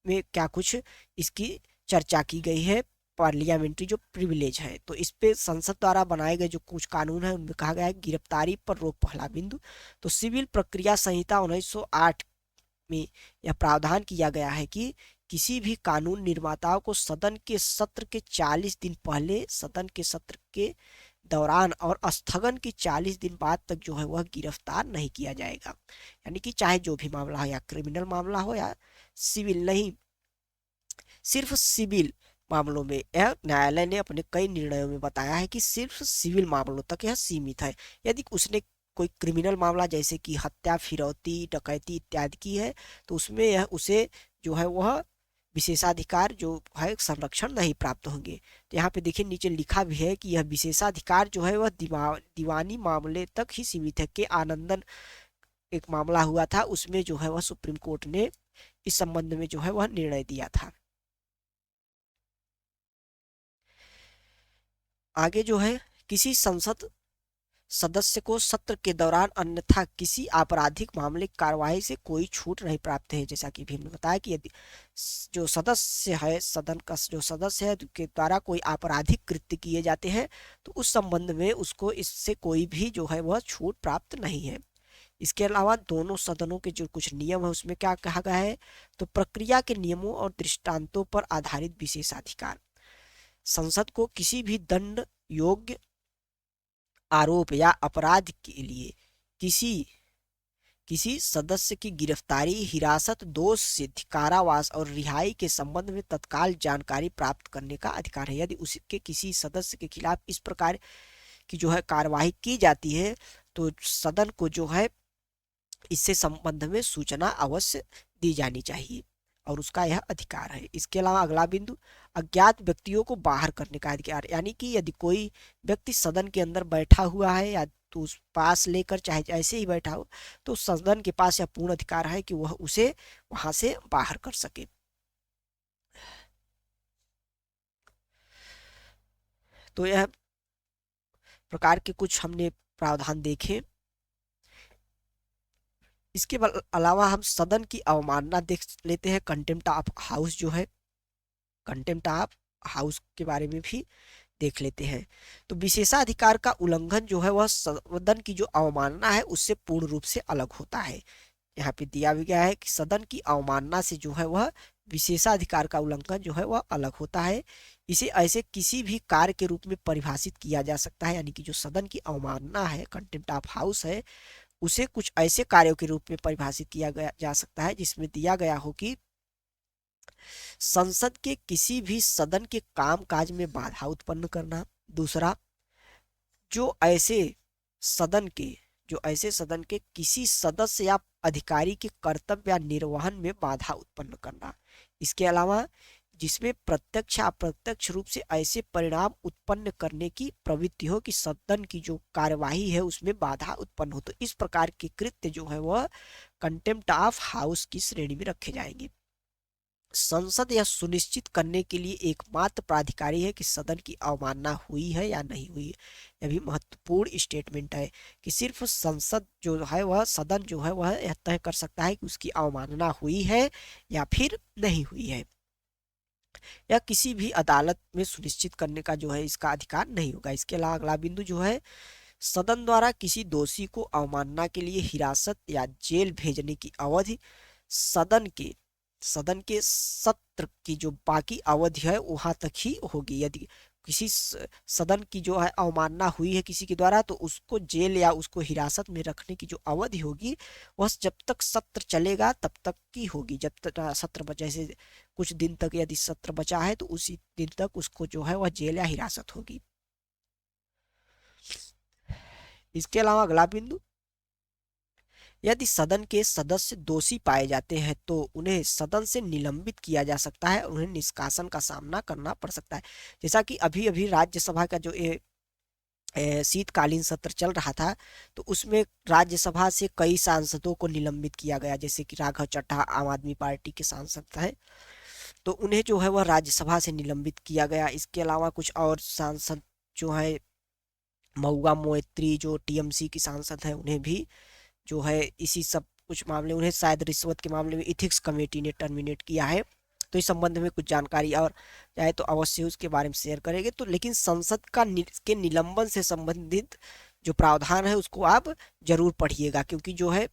में क्या कुछ इसकी चर्चा की गई है, पार्लियामेंट्री जो प्रिविलेज है। तो इस पे संसद द्वारा बनाए गए जो कुछ कानून है उनमें कहा गया है गिरफ्तारी पर रोक, पहला बिंदु। तो सिविल प्रक्रिया संहिता 1908 में यह प्रावधान किया गया है कि किसी भी कानून निर्माताओं को सदन के सत्र के 40 दिन पहले, सदन के सत्र के दौरान और स्थगन के 40 दिन बाद तक जो है वह गिरफ्तार नहीं किया जाएगा। यानी कि चाहे जो भी मामला हो, या क्रिमिनल मामला हो या सिविल, नहीं, सिर्फ सिविल मामलों में यह न्यायालय ने अपने कई निर्णयों में बताया है कि सिर्फ सिविल मामलों तक यह सीमित है। यदि उसने कोई क्रिमिनल मामला जैसे कि हत्या, फिरौती, डकैती इत्यादि की है तो उसमें यह उसे जो है वह विशेषाधिकार जो है संरक्षण नहीं प्राप्त होंगे। तो यहाँ पे देखिए नीचे लिखा भी है कि यह विशेषाधिकार जो है वह दीवानी मामले तक ही सीमित है। के आनंदन एक मामला हुआ था, उसमें जो है वह सुप्रीम कोर्ट ने इस संबंध में जो है वह निर्णय दिया था। आगे जो है, किसी संसद सदस्य को सत्र के दौरान अन्यथा किसी आपराधिक मामले की कार्यवाही से कोई छूट नहीं प्राप्त है। जैसा कि भी हमने बताया कि यदि जो सदस्य है, सदन का जो सदस्य है के द्वारा कोई आपराधिक कृत्य किए जाते हैं तो उस संबंध में उसको इससे कोई भी जो है वह छूट प्राप्त नहीं है। इसके अलावा दोनों सदनों के जो कुछ नियम है उसमें क्या कहा गया है, तो प्रक्रिया के नियमों और दृष्टांतों पर आधारित विशेषाधिकार। संसद को किसी भी दंड योग्य आरोप या अपराध के लिए किसी किसी सदस्य की गिरफ्तारी, हिरासत, दोष सिद्ध, कारावास और रिहाई के संबंध में तत्काल जानकारी प्राप्त करने का अधिकार है। यदि उसके किसी सदस्य के खिलाफ इस प्रकार की जो है कार्यवाही की जाती है तो सदन को जो है इससे संबंध में सूचना अवश्य दी जानी चाहिए और उसका यह अधिकार है। इसके अलावा अगला बिंदु, अज्ञात व्यक्तियों को बाहर करने का अधिकार। यानी कि यदि कोई व्यक्ति सदन के अंदर बैठा हुआ है या तो उस पास लेकर चाहे ऐसे ही बैठा हो तो सदन के पास यह पूर्ण अधिकार है कि वह उसे वहां से बाहर कर सके। तो यह प्रकार के कुछ हमने प्रावधान देखे। इसके अलावा हम सदन की अवमानना देख लेते हैं। कंटेम्प्ट ऑफ हाउस जो है, कंटेम्प्ट ऑफ हाउस के बारे में भी देख लेते हैं। तो विशेषाधिकार का उल्लंघन जो है वह सदन की जो अवमानना है उससे पूर्ण रूप से अलग होता है। यहाँ पे दिया भी गया है कि सदन की अवमानना से जो है वह विशेषाधिकार का उल्लंघन जो है वह अलग होता है। इसे ऐसे किसी भी कार्य के रूप में परिभाषित किया जा सकता है। यानी कि जो सदन की अवमानना है, कंटेम्प्ट ऑफ हाउस है, उसे कुछ ऐसे कार्यों के रूप में परिभाषित किया गया जा सकता है जिसमें दिया गया हो कि संसद के किसी भी सदन के कामकाज में बाधा उत्पन्न करना। दूसरा, जो ऐसे सदन के किसी सदस्य या अधिकारी के कर्तव्य या निर्वहन में बाधा उत्पन्न करना। इसके अलावा जिसमें प्रत्यक्ष या अप्रत्यक्ष रूप से ऐसे परिणाम उत्पन्न करने की प्रवृत्ति हो कि सदन की जो कार्यवाही है उसमें बाधा उत्पन्न हो, तो इस प्रकार के कृत्य जो है वह कंटेम्प्ट ऑफ हाउस की श्रेणी में रखे जाएंगे। संसद यह सुनिश्चित करने के लिए एकमात्र प्राधिकारी है कि सदन की अवमानना हुई है या नहीं हुई है। यह भी महत्वपूर्ण स्टेटमेंट है कि सिर्फ संसद जो है वह, सदन जो है वह यह तय कर सकता है कि उसकी अवमानना हुई है या फिर नहीं हुई है। यह किसी भी अदालत में सुनिश्चित करने का जो है इसका अधिकार नहीं होगा। इसके अलावा अगला बिंदु जो है, सदन द्वारा किसी दोषी को अवमानना के लिए हिरासत या जेल भेजने की अवधि सदन के सत्र की जो बाकी अवधि है वहां तक ही होगी। यदि किसी सदन की जो है अवमानना हुई है किसी के द्वारा तो उसको जेल या उसको हिरासत में रखने की जो अवधि होगी वह जब तक सत्र चलेगा तब तक की होगी। जब तक सत्र बचा, जैसे कुछ दिन तक यदि सत्र बचा है तो उसी दिन तक उसको जो है वह जेल या हिरासत होगी। इसके अलावा अगला बिंदु, यदि सदन के सदस्य दोषी पाए जाते हैं तो उन्हें सदन से निलंबित किया जा सकता है, उन्हें निष्कासन का सामना करना पड़ सकता है। जैसा कि अभी अभी राज्यसभा का जो शीतकालीन सत्र चल रहा था तो उसमें राज्यसभा से कई सांसदों को निलंबित किया गया, जैसे कि राघव चड्ढा आम आदमी पार्टी के सांसद थे तो उन्हें जो है वह राज्यसभा से निलंबित किया गया। इसके अलावा कुछ और सांसद जो है, महुआ मोइत्री जो टीएमसी की सांसद है, उन्हें भी जो है इसी सब कुछ मामले, उन्हें शायद रिश्वत के मामले में इथिक्स कमेटी ने टर्मिनेट किया है। तो इस संबंध में कुछ जानकारी और चाहे तो अवश्य उसके बारे में शेयर करेंगे। तो लेकिन संसद के निलंबन से संबंधित जो प्रावधान है उसको आप जरूर पढ़िएगा, क्योंकि जो है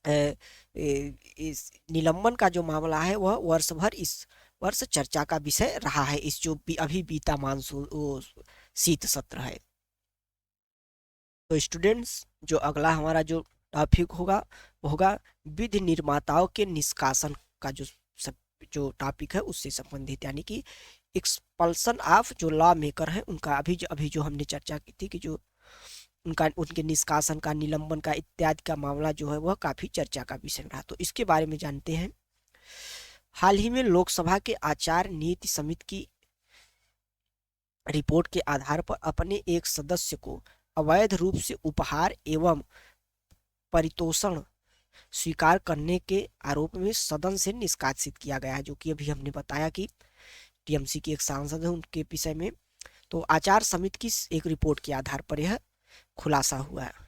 इस निलंबन का जो मामला है वह वर्ष भर इस वर्ष चर्चा का विषय रहा है, इस जो अभी बीता मानसून शीत सत्र है। तो स्टूडेंट्स, जो अगला हमारा जो टॉपिक होगा वो होगा विधि निर्माताओं के निष्कासन का जो टॉपिक है उससे संबंधित, यानी कि एक्सपल्सन ऑफ जो लॉ मेकर है उनका अभी जो हमने चर्चा की थी कि जो उनके निष्कासन का, निलंबन का इत्यादि का मामला जो है वह काफी चर्चा का विषय रहा। तो इसके बारे में जानते हैं। हाल ही में लोकसभा के आचार नीति समिति की रिपोर्ट के आधार पर अपने एक सदस्य को अवैध रूप से उपहार एवं परितोषण स्वीकार करने के आरोप में सदन से निष्कासित किया गया है, जो कि अभी हमने बताया कि टीएमसी के एक सांसद है उनके विषय में। तो आचार समिति की एक रिपोर्ट के आधार पर यह खुलासा हुआ है।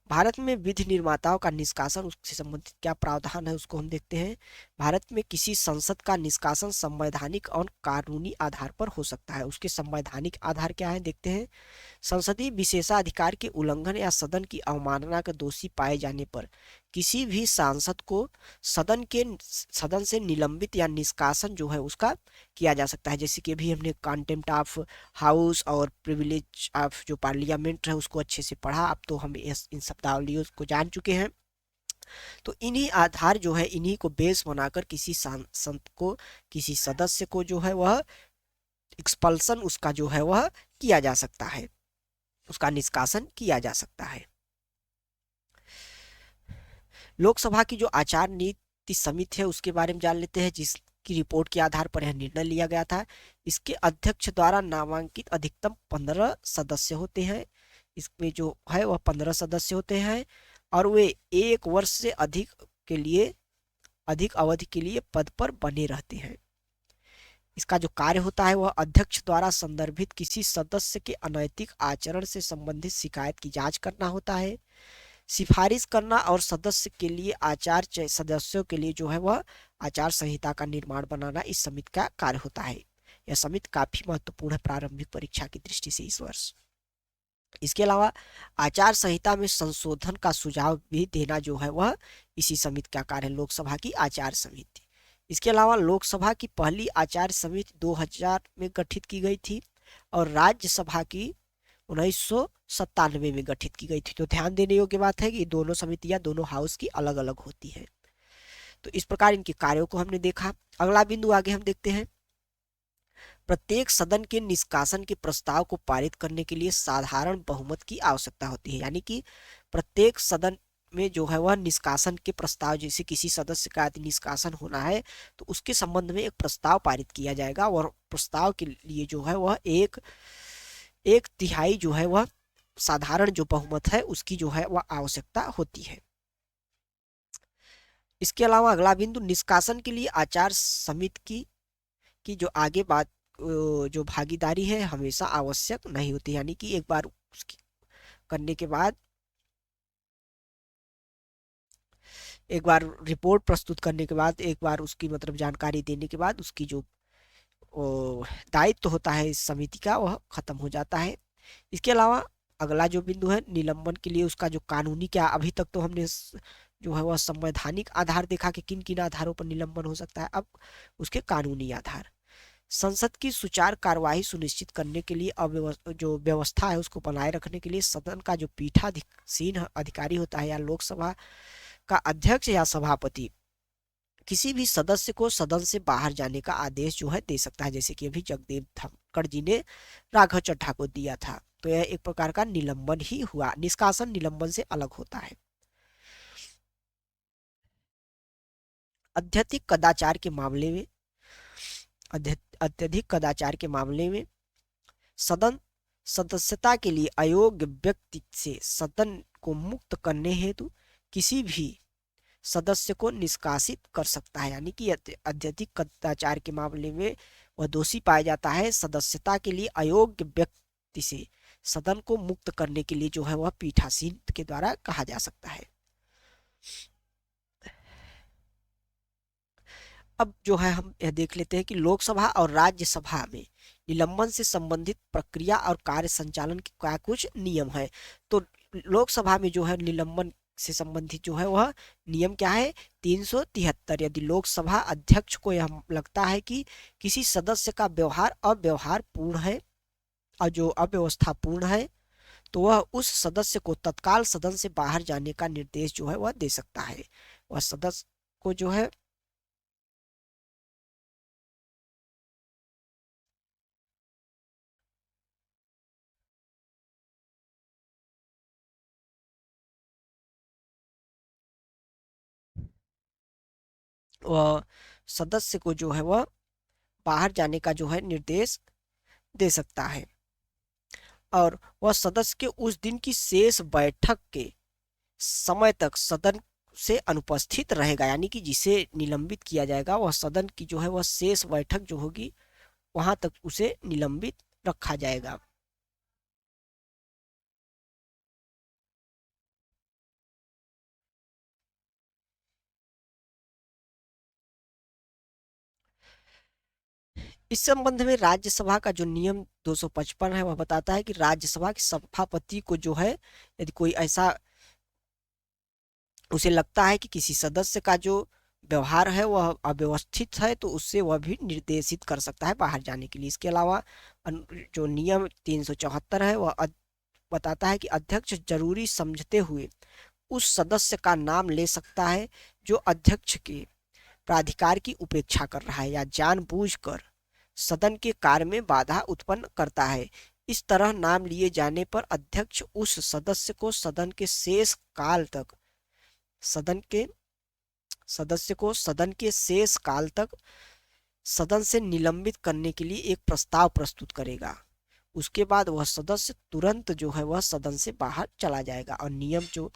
भारत में विधि निर्माताओं का निष्कासन, उससे संबंधित क्या प्रावधान है उसको हम देखते हैं। भारत में किसी संसद का निष्कासन संवैधानिक और कानूनी आधार पर हो सकता है। उसके संवैधानिक आधार क्या है देखते हैं। संसदीय विशेषाधिकार के उल्लंघन या सदन की अवमानना का दोषी पाए जाने पर किसी भी सांसद को सदन से निलंबित या निष्कासन जो है उसका किया जा सकता है। जैसे कि अभी हमने कंटेम्प्ट ऑफ हाउस और प्रिविलेज ऑफ जो पार्लियामेंट है उसको अच्छे से पढ़ा, अब तो हम इन शब्दावलियों को जान चुके हैं। तो इन्हीं आधार जो है, इन्हीं को बेस बनाकर किसी सांसद को, किसी सदस्य को जो है वह एक्सपल्सन उसका जो है वह किया जा सकता है, उसका निष्कासन किया जा सकता है। लोकसभा की जो आचार नीति समिति है उसके बारे में जान लेते हैं, जिसकी रिपोर्ट के आधार पर यह निर्णय लिया गया था। इसके अध्यक्ष द्वारा नामांकित अधिकतम 15 सदस्य होते हैं। इसमें जो है वह 15 सदस्य होते हैं और वे 1 वर्ष से अधिक अवधि के लिए पद पर बने रहते हैं। इसका जो कार्य होता है वह अध्यक्ष द्वारा संदर्भित किसी सदस्य के अनैतिक आचरण से संबंधित शिकायत की जांच करना होता है, सिफारिश करना और सदस्य के लिए सदस्यों के लिए जो है वह आचार संहिता का निर्माण बनाना इस समिति का कार्य होता है। यह समिति काफी महत्वपूर्ण है प्रारंभिक परीक्षा की दृष्टि से इस वर्ष। इसके अलावा आचार संहिता में संशोधन का सुझाव भी देना जो है वह इसी समिति का कार्य है, लोकसभा की आचार समिति। इसके अलावा लोकसभा की पहली आचार समिति 2000 में गठित की गई थी और राज्यसभा की 1997 में गठित की गई थी। तो ध्यान देने योग्य बात है कि दोनों समितियां दोनों हाउस की अलग अलग होती हैं। तो इस प्रकार इनके कार्यों को हमने देखा। अगला बिंदु आगे हम देखते हैं। प्रत्येक सदन के निष्कासन के प्रस्ताव को पारित करने के लिए साधारण बहुमत की आवश्यकता होती है, यानी कि प्रत्येक सदन में जो है वह निष्कासन के प्रस्ताव, जैसे किसी सदस्य का यदि निष्कासन होना है तो उसके संबंध में एक प्रस्ताव पारित किया जाएगा और प्रस्ताव के लिए जो है वह एक तिहाई जो है वह साधारण जो बहुमत है उसकी जो है वह आवश्यकता होती है। इसके अलावा अगला बिंदु, निष्कासन के लिए आचार समिति की जो आगे बात जो भागीदारी है हमेशा आवश्यक नहीं होती, यानी कि एक बार उसकी करने के बाद, एक बार रिपोर्ट प्रस्तुत करने के बाद, एक बार उसकी मतलब जानकारी देने के बाद उसकी जो दायित्व होता है इस समिति का वह खत्म हो जाता है। इसके अलावा अगला जो बिंदु है निलंबन के लिए उसका जो कानूनी क्या, अभी तक तो हमने जो है वह संवैधानिक आधार देखा कि किन किन आधारों पर निलंबन हो सकता है, अब उसके कानूनी आधार। संसद की सुचारू कार्यवाही सुनिश्चित करने के लिए जो व्यवस्था है उसको बनाए रखने के लिए सदन का जो पीठासीन अधिकारी होता है या लोकसभा का अध्यक्ष या सभापति किसी भी सदस्य को सदन से बाहर जाने का आदेश जो है दे सकता है, जैसे कि अभी जगदेव धनखड़ जी ने राघव चड्ढा को दिया था। तो यह एक प्रकार का निलंबन ही हुआ, निष्कासन निलंबन से अलग होता है। अत्यधिक कदाचार के मामले में सदन सदस्यता के लिए अयोग्य व्यक्ति से सदन को मुक्त करने हेतु किसी भी सदस्य को निष्कासित कर सकता है, यानी कि अत्यधिक कदाचार के मामले में वह दोषी पाया जाता है, सदस्यता के लिए अयोग्य व्यक्ति से सदन को मुक्त करने के लिए जो है वह पीठासीन के द्वारा कहा जा सकता है। अब जो है हम यह देख लेते हैं कि लोकसभा और राज्यसभा में निलंबन से संबंधित प्रक्रिया और कार्य संचालन के क्या कुछ नियम है। तो लोकसभा में जो है निलंबन से संबंधित जो है वह नियम क्या है, 373। यदि लोकसभा अध्यक्ष को यह लगता है कि किसी सदस्य का व्यवहार अव्यवहारपूर्ण है और जो अव्यवस्थापूर्ण है, तो वह उस सदस्य को तत्काल सदन से बाहर जाने का निर्देश जो है वह दे सकता है। वह सदस्य को जो है वह सदस्य को जो है वह बाहर जाने का जो है निर्देश दे सकता है। और वह सदस्य के उस दिन की शेष बैठक के समय तक सदन से अनुपस्थित रहेगा, यानी कि जिसे निलंबित किया जाएगा वह सदन की जो है वह शेष बैठक जो होगी वहां तक उसे निलंबित रखा जाएगा। इस संबंध में राज्यसभा का जो नियम 255 है वह बताता है कि राज्यसभा के सभापति को जो है, यदि कोई ऐसा उसे लगता है कि किसी सदस्य का जो व्यवहार है वह अव्यवस्थित है, तो उससे वह भी निर्देशित कर सकता है बाहर जाने के लिए। इसके अलावा जो नियम 374 है वह बताता है कि अध्यक्ष जरूरी समझते हुए उस सदस्य का नाम ले सकता है जो अध्यक्ष के प्राधिकार की उपेक्षा कर रहा है या जानबूझकर सदन के कार्य में बाधा उत्पन्न करता है। इस तरह नाम लिए जाने पर अध्यक्ष उस सदस्य को सदन के शेष काल तक सदन के सदस्य को सदन के शेष काल तक सदन से निलंबित करने के लिए एक प्रस्ताव प्रस्तुत करेगा। उसके बाद वह सदस्य तुरंत जो है वह सदन से बाहर चला जाएगा। और नियम जो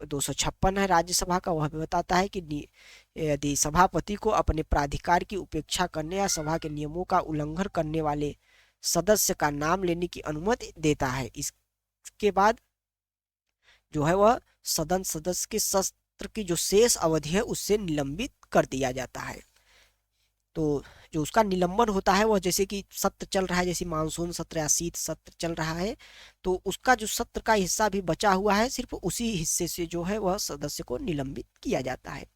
256 है राज्यसभा का वह भी बताता है कि यदि सभापति को अपने प्राधिकार की उपेक्षा करने या सभा के नियमों का उल्लंघन करने वाले सदस्य का नाम लेने की अनुमति देता है, इसके बाद जो है वह सदन सदस्य के सत्र की जो शेष अवधि है उससे निलंबित कर दिया जाता है। तो जो उसका निलंबन होता है वह जैसे कि सत्र चल रहा है, जैसे मानसून सत्र या शीत सत्र चल रहा है, तो उसका जो सत्र का हिस्सा भी बचा हुआ है सिर्फ उसी हिस्से से जो है वह सदस्य को निलंबित किया जाता है।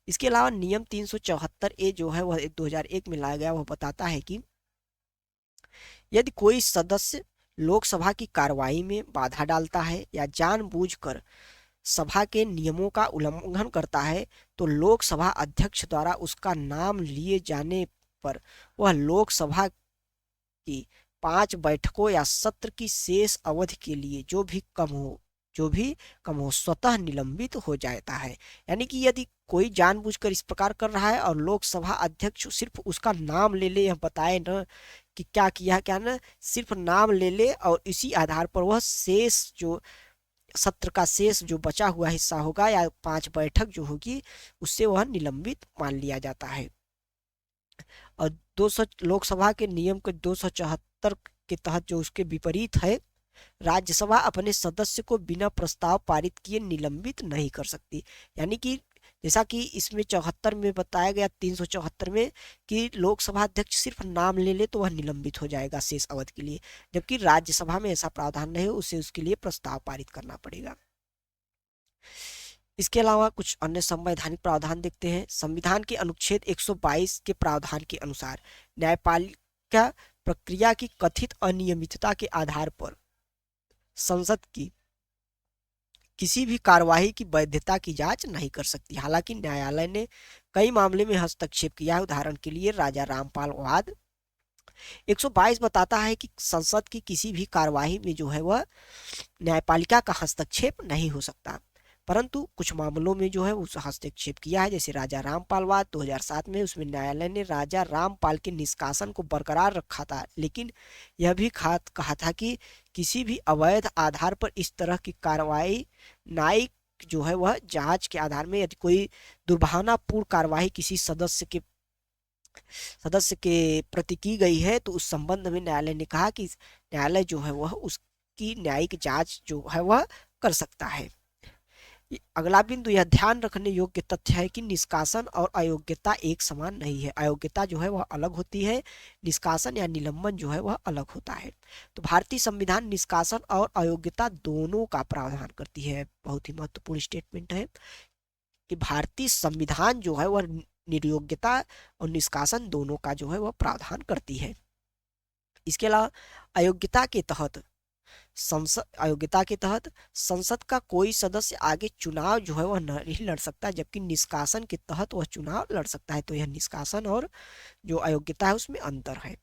इसके अलावा नियम 374 ए जो है वह 2001 में लाया गया, वह बताता है कि यदि कोई सदस्य लोकसभा की कार्रवाई में बाधा डालता है या जानबूझकर सभा के नियमों का उल्लंघन करता है, तो लोकसभा अध्यक्ष द्वारा उसका नाम लिए जाने पर वह लोकसभा की 5 बैठकों या सत्र की शेष अवधि के लिए जो भी कम हो स्वतः निलंबित हो जाता है। यानी कि यदि कोई जानबूझकर इस प्रकार कर रहा है और लोकसभा अध्यक्ष सिर्फ उसका नाम ले ले, यह बताए न कि क्या किया क्या न, सिर्फ नाम ले ले और इसी आधार पर वह शेष जो सत्र का शेष जो बचा हुआ हिस्सा होगा या 5 बैठक जो होगी उससे वह निलंबित मान लिया जाता है। और 200 लोकसभा के नियम के 274 के तहत जो उसके विपरीत है, राज्यसभा अपने सदस्य को बिना प्रस्ताव पारित किए निलंबित नहीं कर सकती। यानी कि जैसा कि इसमें 74 में बताया गया 374 में कि लोकसभा अध्यक्ष सिर्फ नाम ले ले तो वह निलंबित हो जाएगा शेष अवधि के लिए, जबकि राज्यसभा में ऐसा प्रावधान नहीं है, उसे उसके लिए प्रस्ताव पारित करना पड़ेगा। इसके अलावा कुछ अन्य संवैधानिक प्रावधान देखते हैं। संविधान के अनुच्छेद 122 के प्रावधान के अनुसार न्यायपालिका प्रक्रिया की कथित अनियमितता के आधार पर संसद की किसी भी कार्यवाही की वैधता की जांच नहीं कर सकती। हालांकि न्यायालय ने कई मामले में हस्तक्षेप किया है। उदाहरण के लिए राजा रामपाल वाद 122 बताता है कि संसद की किसी भी कार्यवाही में जो है वह न्यायपालिका का हस्तक्षेप नहीं हो सकता, परंतु कुछ मामलों में जो है उस हस्तक्षेप किया है। जैसे राजा रामपाल वाद 2007 में, उसमें न्यायालय ने राजा रामपाल के निष्कासन को बरकरार रखा था, लेकिन यह भी कहा था कि किसी भी अवैध आधार पर इस तरह की कार्रवाई न्यायिक जो है वह जांच के आधार में, यदि कोई दुर्भावनापूर्ण कार्रवाई किसी सदस्य के प्रति की गई है तो उस संबंध में न्यायालय ने कहा कि न्यायालय जो है वह उसकी न्यायिक जांच जो है वह कर सकता है। अगला बिंदु यह ध्यान रखने योग्य तथ्य है कि निष्कासन और अयोग्यता एक समान नहीं है। अयोग्यता जो है वह अलग होती है, निष्कासन या निलंबन जो है वह अलग होता है। तो भारतीय संविधान निष्कासन और अयोग्यता दोनों का प्रावधान करती है। बहुत ही महत्वपूर्ण स्टेटमेंट है कि भारतीय संविधान जो है वह निर्योग्यता और निष्कासन दोनों का जो है वह प्रावधान करती है। इसके अलावा अयोग्यता के तहत संसद का कोई सदस्य आगे चुनाव जो है वह नहीं लड़ सकता, जबकि निष्कासन के तहत वह चुनाव लड़ सकता है। तो यह निष्कासन और जो अयोग्यता है उसमें अंतर है।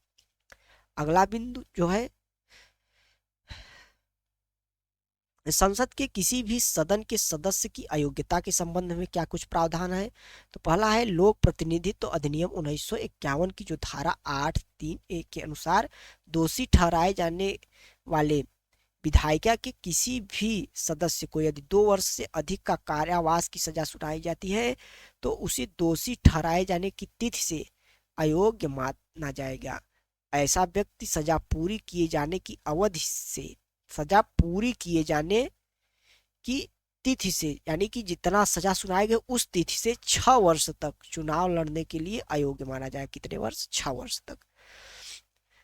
अगला बिंदु जो है संसद के किसी भी सदन के सदस्य की अयोग्यता के संबंध में क्या कुछ प्रावधान है। तो पहला है लोक प्रतिनिधित्व अधिनियम 1951 की जो धारा 8(3)(a) के अनुसार दोषी ठहराए जाने वाले विधायिका के किसी भी सदस्य को यदि 2 वर्ष से अधिक का कारावास की सजा सुनाई जाती है तो उसे दोषी ठहराए जाने की तिथि से अयोग्य माना जाएगा। ऐसा व्यक्ति सजा पूरी किए जाने की अवधि से सजा पूरी किए जाने की तिथि से यानी कि जितना सजा सुनाएगा उस तिथि से 6 वर्ष तक चुनाव लड़ने के लिए अयोग्य माना जाए। कितने वर्ष? 6 वर्ष तक।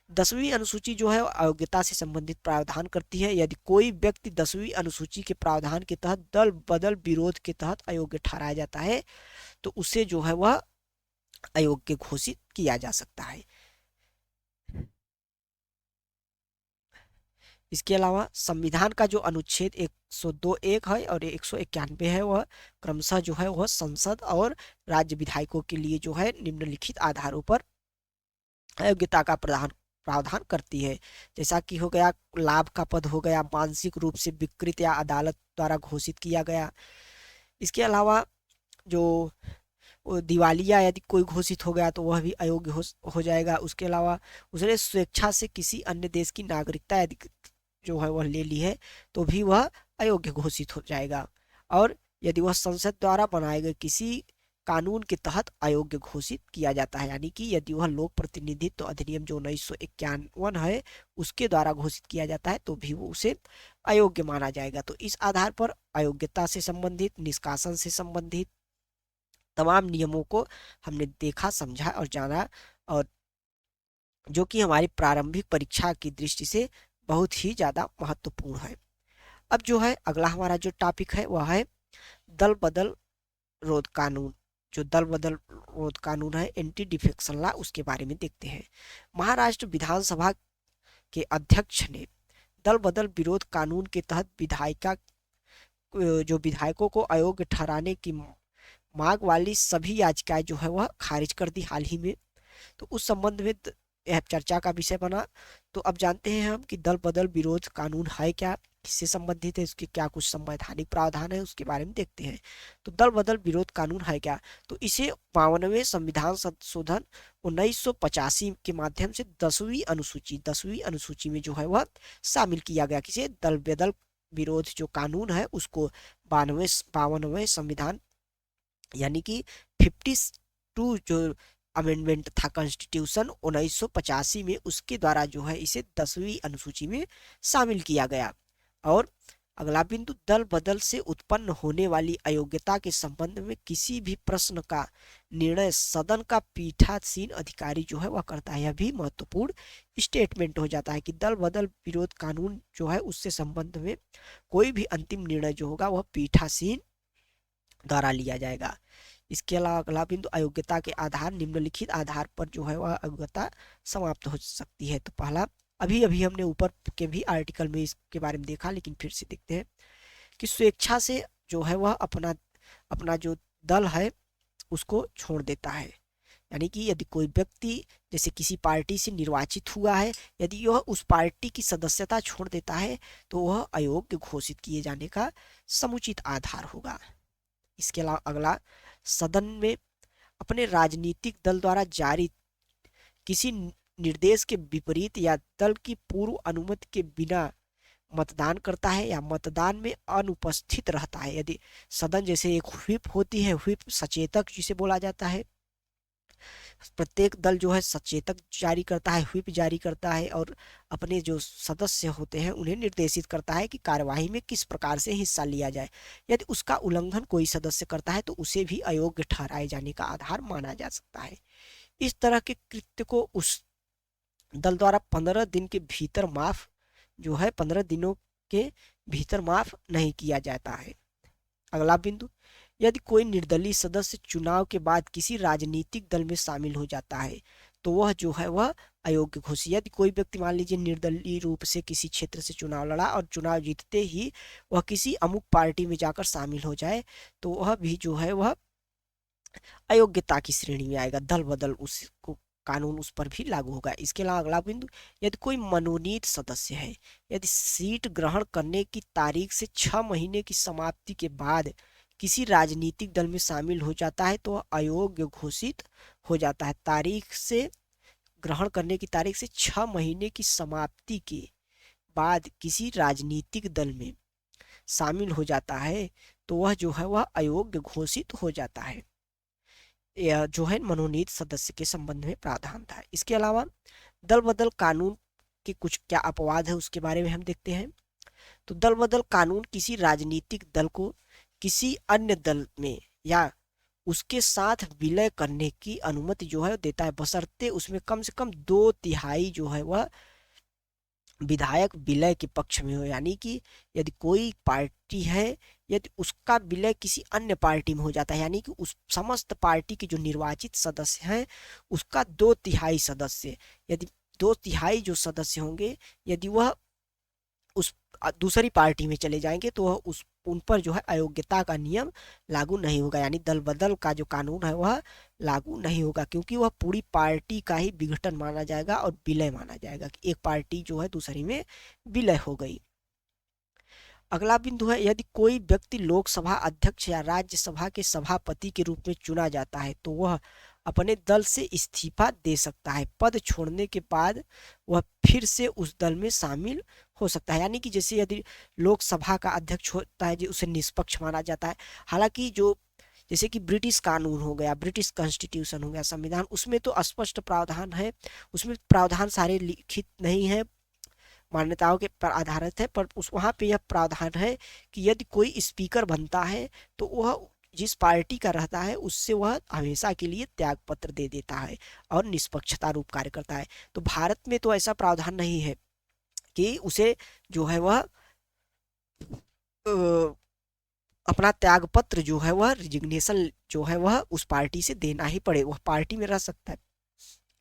10वीं अनुसूची जो है अयोग्यता से संबंधित प्रावधान करती है। यदि कोई व्यक्ति 10वीं अनुसूची के प्रावधान के तहत दल बदल विरोध के तहत अयोग्य ठहराया जाता है तो उसे जो है वह अयोग्य घोषित किया जा सकता है। इसके अलावा संविधान का जो अनुच्छेद 102(1) है और 191 है वह क्रमशः जो है वह संसद और राज्य विधायकों के लिए जो है निम्नलिखित आधारों पर अयोग्यता का प्रावधान करती है। जैसा कि हो गया लाभ का पद हो गया, मानसिक रूप से विकृत या अदालत द्वारा घोषित किया गया। इसके अलावा जो दिवालिया यदि कोई घोषित हो गया तो वह भी अयोग्य हो जाएगा। उसके अलावा उसने स्वेच्छा से किसी अन्य देश की नागरिकता यदि जो है वह ले ली है तो भी वह अयोग्य घोषित हो जाएगा। और यदि वह संसद द्वारा बनाए गए किसी कानून के तहत अयोग्य घोषित किया जाता है, यानी कि यदि वह लोक प्रतिनिधित्व तो अधिनियम जो 1951 है उसके द्वारा घोषित किया जाता है तो भी वो उसे अयोग्य माना जाएगा। तो इस आधार पर अयोग्यता से संबंधित, निष्कासन से संबंधित तमाम नियमों को हमने देखा, समझा और जाना, और जो कि हमारी प्रारंभिक परीक्षा की दृष्टि से बहुत ही ज्यादा महत्वपूर्ण है। अब जो है अगला हमारा जो टॉपिक है वह है दल बदल रोध कानून। जो दल बदल रोध कानून है, एंटी डिफेक्शन लॉ, उसके बारे में देखते हैं। महाराष्ट्र विधानसभा के अध्यक्ष ने दल बदल विरोध कानून के तहत विधायकों को अयोग्य ठहराने की मांग वाली सभी याचिकाएं जो है वह खारिज कर दी हाल ही में। तो उस संबंध में यह चर्चा का विषय बना। तो अब जानते हैं हम कि दल बदल विरोध कानून है क्या, किससे संबंधित है, इसके क्या कुछ संवैधानिक प्रावधान है, उसके बारे में देखते हैं। तो दल बदल विरोध कानून है क्या, तो इसे 52वें संविधान संशोधन 1985 के माध्यम से 10वीं अनुसूची में जो है वह शामिल किया गया। किसे? दल बदल विरोध जो कानून है उसको 52वें संविधान यानी कि 52 जो अमेंडमेंट था कॉन्स्टिट्यूशन 1985 में, उसके द्वारा जो है इसे 10वीं अनुसूची में शामिल किया गया। और अगला बिंदु, दल बदल से उत्पन्न होने वाली अयोग्यता के संबंध में किसी भी प्रश्न का निर्णय सदन का पीठासीन अधिकारी जो है वह करता है। यह भी महत्वपूर्ण स्टेटमेंट हो जाता है कि दल बदल विरोध कानून जो है उससे संबंध में कोई भी अंतिम निर्णय जो होगा वह पीठासीन द्वारा लिया जाएगा। इसके अलावा अगला बिंदु, अयोग्यता के आधार, निम्नलिखित आधार पर जो है वह अयोग्यता समाप्त हो सकती है। तो पहला, अभी अभी हमने ऊपर के भी आर्टिकल में इसके बारे में देखा, लेकिन फिर से देखते हैं कि स्वेच्छा से जो है वह अपना जो दल है उसको छोड़ देता है। यानी कि यदि कोई व्यक्ति जैसे किसी पार्टी से निर्वाचित हुआ है, यदि वह उस पार्टी की सदस्यता छोड़ देता है तो वह अयोग्य घोषित किए जाने का समुचित आधार होगा। इसके अलावा अगला, सदन में अपने राजनीतिक दल द्वारा जारी किसी निर्देश के विपरीत या दल की पूर्व अनुमति के बिना मतदान करता है या मतदान में अनुपस्थित रहता है। यदि सदन जैसे एक व्हिप होती है, व्हिप सचेतक जिसे बोला जाता है, प्रत्येक दल जो है सचेतक जारी करता है, व्हिप जारी करता है और अपने जो सदस्य होते हैं उन्हें निर्देशित करता है कि कार्यवाही में किस प्रकार से हिस्सा लिया जाए। यदि उसका उल्लंघन कोई सदस्य करता है तो उसे भी अयोग्य ठहराए जाने का आधार माना जा सकता है। इस तरह के कृत्य को उस दल द्वारा 15 दिन के भीतर माफ जो है 15 दिनों के भीतर माफ नहीं किया जाता है। अगला बिंदु, यदि कोई निर्दलीय सदस्य चुनाव के बाद किसी राजनीतिक दल में शामिल हो जाता है तो वह जो है वह अयोग्य घोषित। यदि कोई व्यक्ति मान लीजिए निर्दलीय रूप से किसी क्षेत्र से चुनाव लड़ा और चुनाव जीतते ही वह किसी अमुक पार्टी में जाकर शामिल हो जाए तो वह भी जो है वह अयोग्यता की श्रेणी में आएगा, दल बदल उसको कानून उस पर भी लागू होगा। इसके अलावा अगला बिंदु, यदि कोई मनोनीत सदस्य है, यदि सीट ग्रहण करने की तारीख से 6 महीने की समाप्ति के बाद किसी राजनीतिक दल में शामिल हो जाता है तो वह अयोग्य घोषित हो जाता है। तारीख से ग्रहण करने की तारीख से 6 महीने की समाप्ति के बाद किसी राजनीतिक दल में शामिल हो जाता है तो वह जो है वह अयोग्य घोषित हो जाता है। यह जो है मनोनीत सदस्य के संबंध में प्रावधान था। इसके अलावा दल बदल कानून के कुछ क्या अपवाद है उसके बारे में हम देखते हैं। तो दल बदल कानून किसी राजनीतिक दल को किसी अन्य दल में या उसके साथ विलय करने की अनुमति जो है देता है, बशर्ते उसमें कम से कम 2/3 जो है वह विधायक विलय के पक्ष में हो। यानी कि यदि कोई पार्टी है, यदि उसका विलय किसी अन्य पार्टी में हो जाता है, यानी कि उस समस्त पार्टी के जो निर्वाचित सदस्य हैं उसका 2/3 सदस्य, यदि 2/3 जो सदस्य होंगे यदि वह उस दूसरी पार्टी में चले जाएंगे तो वह उस उन पर जो है अयोग्यता का नियम लागू नहीं होगा, यानी दल बदल का जो कानून है वह लागू नहीं होगा, क्योंकि वह पूरी पार्टी का ही विघटन माना जाएगा और विलय माना जाएगा कि एक पार्टी जो है दूसरी में विलय हो गई। अगला बिंदु है, यदि कोई व्यक्ति लोकसभा अध्यक्ष या राज्यसभा के सभापति के रूप में चुना जाता है तो वह अपने दल से इस्तीफा दे सकता है। पद छोड़ने के बाद वह फिर से उस दल में शामिल हो सकता है। यानी कि जैसे यदि लोकसभा का अध्यक्ष होता है जो उसे निष्पक्ष माना जाता है। हालांकि जो जैसे कि ब्रिटिश कानून हो गया, ब्रिटिश कॉन्स्टिट्यूशन हो गया, संविधान, उसमें तो स्पष्ट प्रावधान है, उसमें प्रावधान सारे लिखित नहीं है, मान्यताओं के पर आधारित है, पर उस वहाँ पे यह प्रावधान है कि यदि कोई स्पीकर बनता है तो वह जिस पार्टी का रहता है उससे वह हमेशा के लिए त्याग पत्र दे देता है और निष्पक्षता रूप कार्य करता है। तो भारत में तो ऐसा प्रावधान नहीं है कि उसे जो है वह अपना त्याग पत्र जो है वह रिजिग्नेशन जो है वह उस पार्टी से देना ही पड़े। वह पार्टी में रह सकता है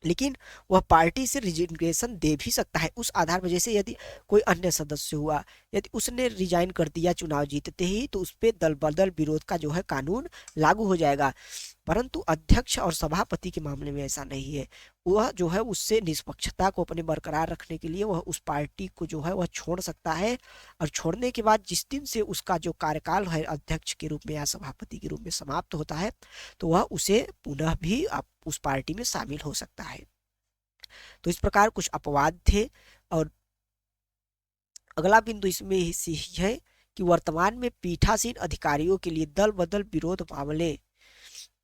लेकिन वह पार्टी से रिजिग्नेशन दे भी सकता है उस आधार पर, जैसे यदि कोई अन्य सदस्य हुआ, यदि उसने रिजाइन कर दिया चुनाव जीतते ही तो उस पर दल बदल विरोध का जो है कानून लागू हो जाएगा। परंतु अध्यक्ष और सभापति के मामले में ऐसा नहीं है। वह जो है उससे निष्पक्षता को अपने बरकरार रखने के लिए वह उस पार्टी को जो है वह छोड़ सकता है और छोड़ने के बाद जिस दिन से उसका जो कार्यकाल है अध्यक्ष के रूप में या सभापति के रूप में समाप्त होता है तो वह उसे पुनः भी उस पार्टी में शामिल हो सकता है। तो इस प्रकार कुछ अपवाद थे। और अगला बिंदु इसमें ही है कि वर्तमान में पीठासीन अधिकारियों के लिए दल बदल विरोध मामले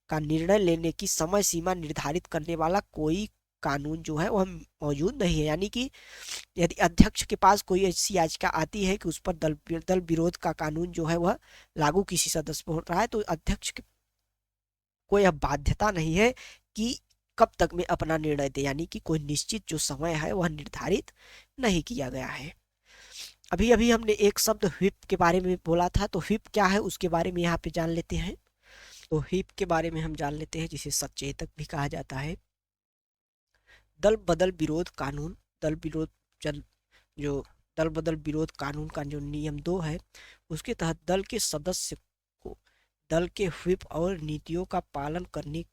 का निर्णय लेने की समय सीमा निर्धारित करने वाला कोई कानून जो है वह मौजूद नहीं है। यानी कि यदि अध्यक्ष के पास कोई ऐसी याचिका आती है कि उस पर दल विरोध का कानून जो है वह लागू किसी सदस्य पर हो रहा है तो अध्यक्ष को यह बाध्यता नहीं है कि कब तक में अपना निर्णय दे, यानी कि कोई निश्चित जो समय है वह निर्धारित नहीं किया गया है। अभी अभी हमने एक शब्द व्हिप के बारे में बोला था, तो व्हिप क्या है उसके बारे में यहाँ पे जान लेते हैं। तो व्हिप के बारे में हम जान लेते हैं जिसे सचेतक भी कहा जाता है। दल बदल विरोध कानून, दल विरोध जो दल बदल विरोध कानून का जो नियम 2 है उसके तहत दल के सदस्य को दल के व्हिप और नीतियों का पालन करने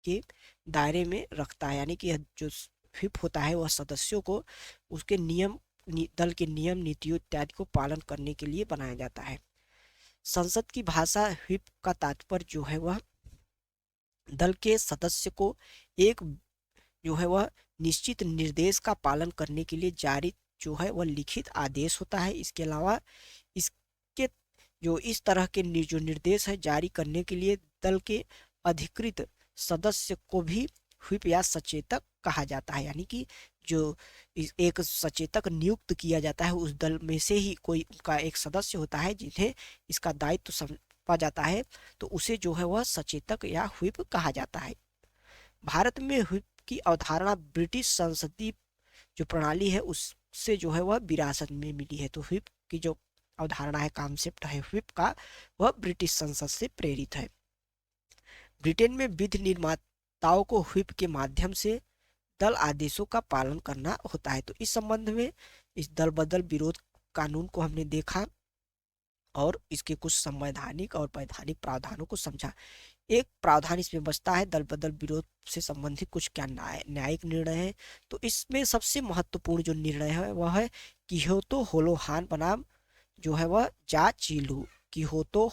के दायरे में रखता है। यानी कि जो व्हिप होता है वह सदस्यों को उसके नियम दल के नियम नीतियों इत्यादि को पालन करने के लिए बनाया जाता है। संसद की भाषा व्हिप का तात्पर्य जो है वह दल के सदस्य को एक जो है वह निश्चित निर्देश का पालन करने के लिए जारी जो है वह लिखित आदेश होता है। इसके अलावा इसके जो इस तरह के जो निर्देश है जारी करने के लिए दल के अधिकृत सदस्य को भी व्हिप या सचेतक कहा जाता है। यानी कि जो एक सचेतक नियुक्त किया जाता है, उस दल में से ही कोई उनका एक सदस्य होता है जिन्हें इसका दायित्व सौंपा जाता है, तो उसे जो है वह सचेतक या व्हिप कहा जाता है। भारत में व्हिप की अवधारणा ब्रिटिश संसदीय जो प्रणाली है उससे जो है वह विरासत में मिली है। तो व्हिप की जो अवधारणा है, कॉन्सेप्ट है व्हिप का, वह ब्रिटिश संसद से प्रेरित है। ब्रिटेन में विधि निर्माताओं को व्हिप के माध्यम से दल आदेशों का पालन करना होता है। तो इस संबंध में इस दल बदल विरोध कानून को हमने देखा और इसके कुछ संवैधानिक और वैधानिक प्रावधानों को समझा। एक प्रावधान इसमें बचता है दल बदल विरोध से संबंधित कुछ क्या न्यायिक निर्णय है। तो इसमें सबसे महत्वपूर्ण जो निर्णय है वह है कियोतो होलोहान बनाम जो है वह जा चिलू। कियोतो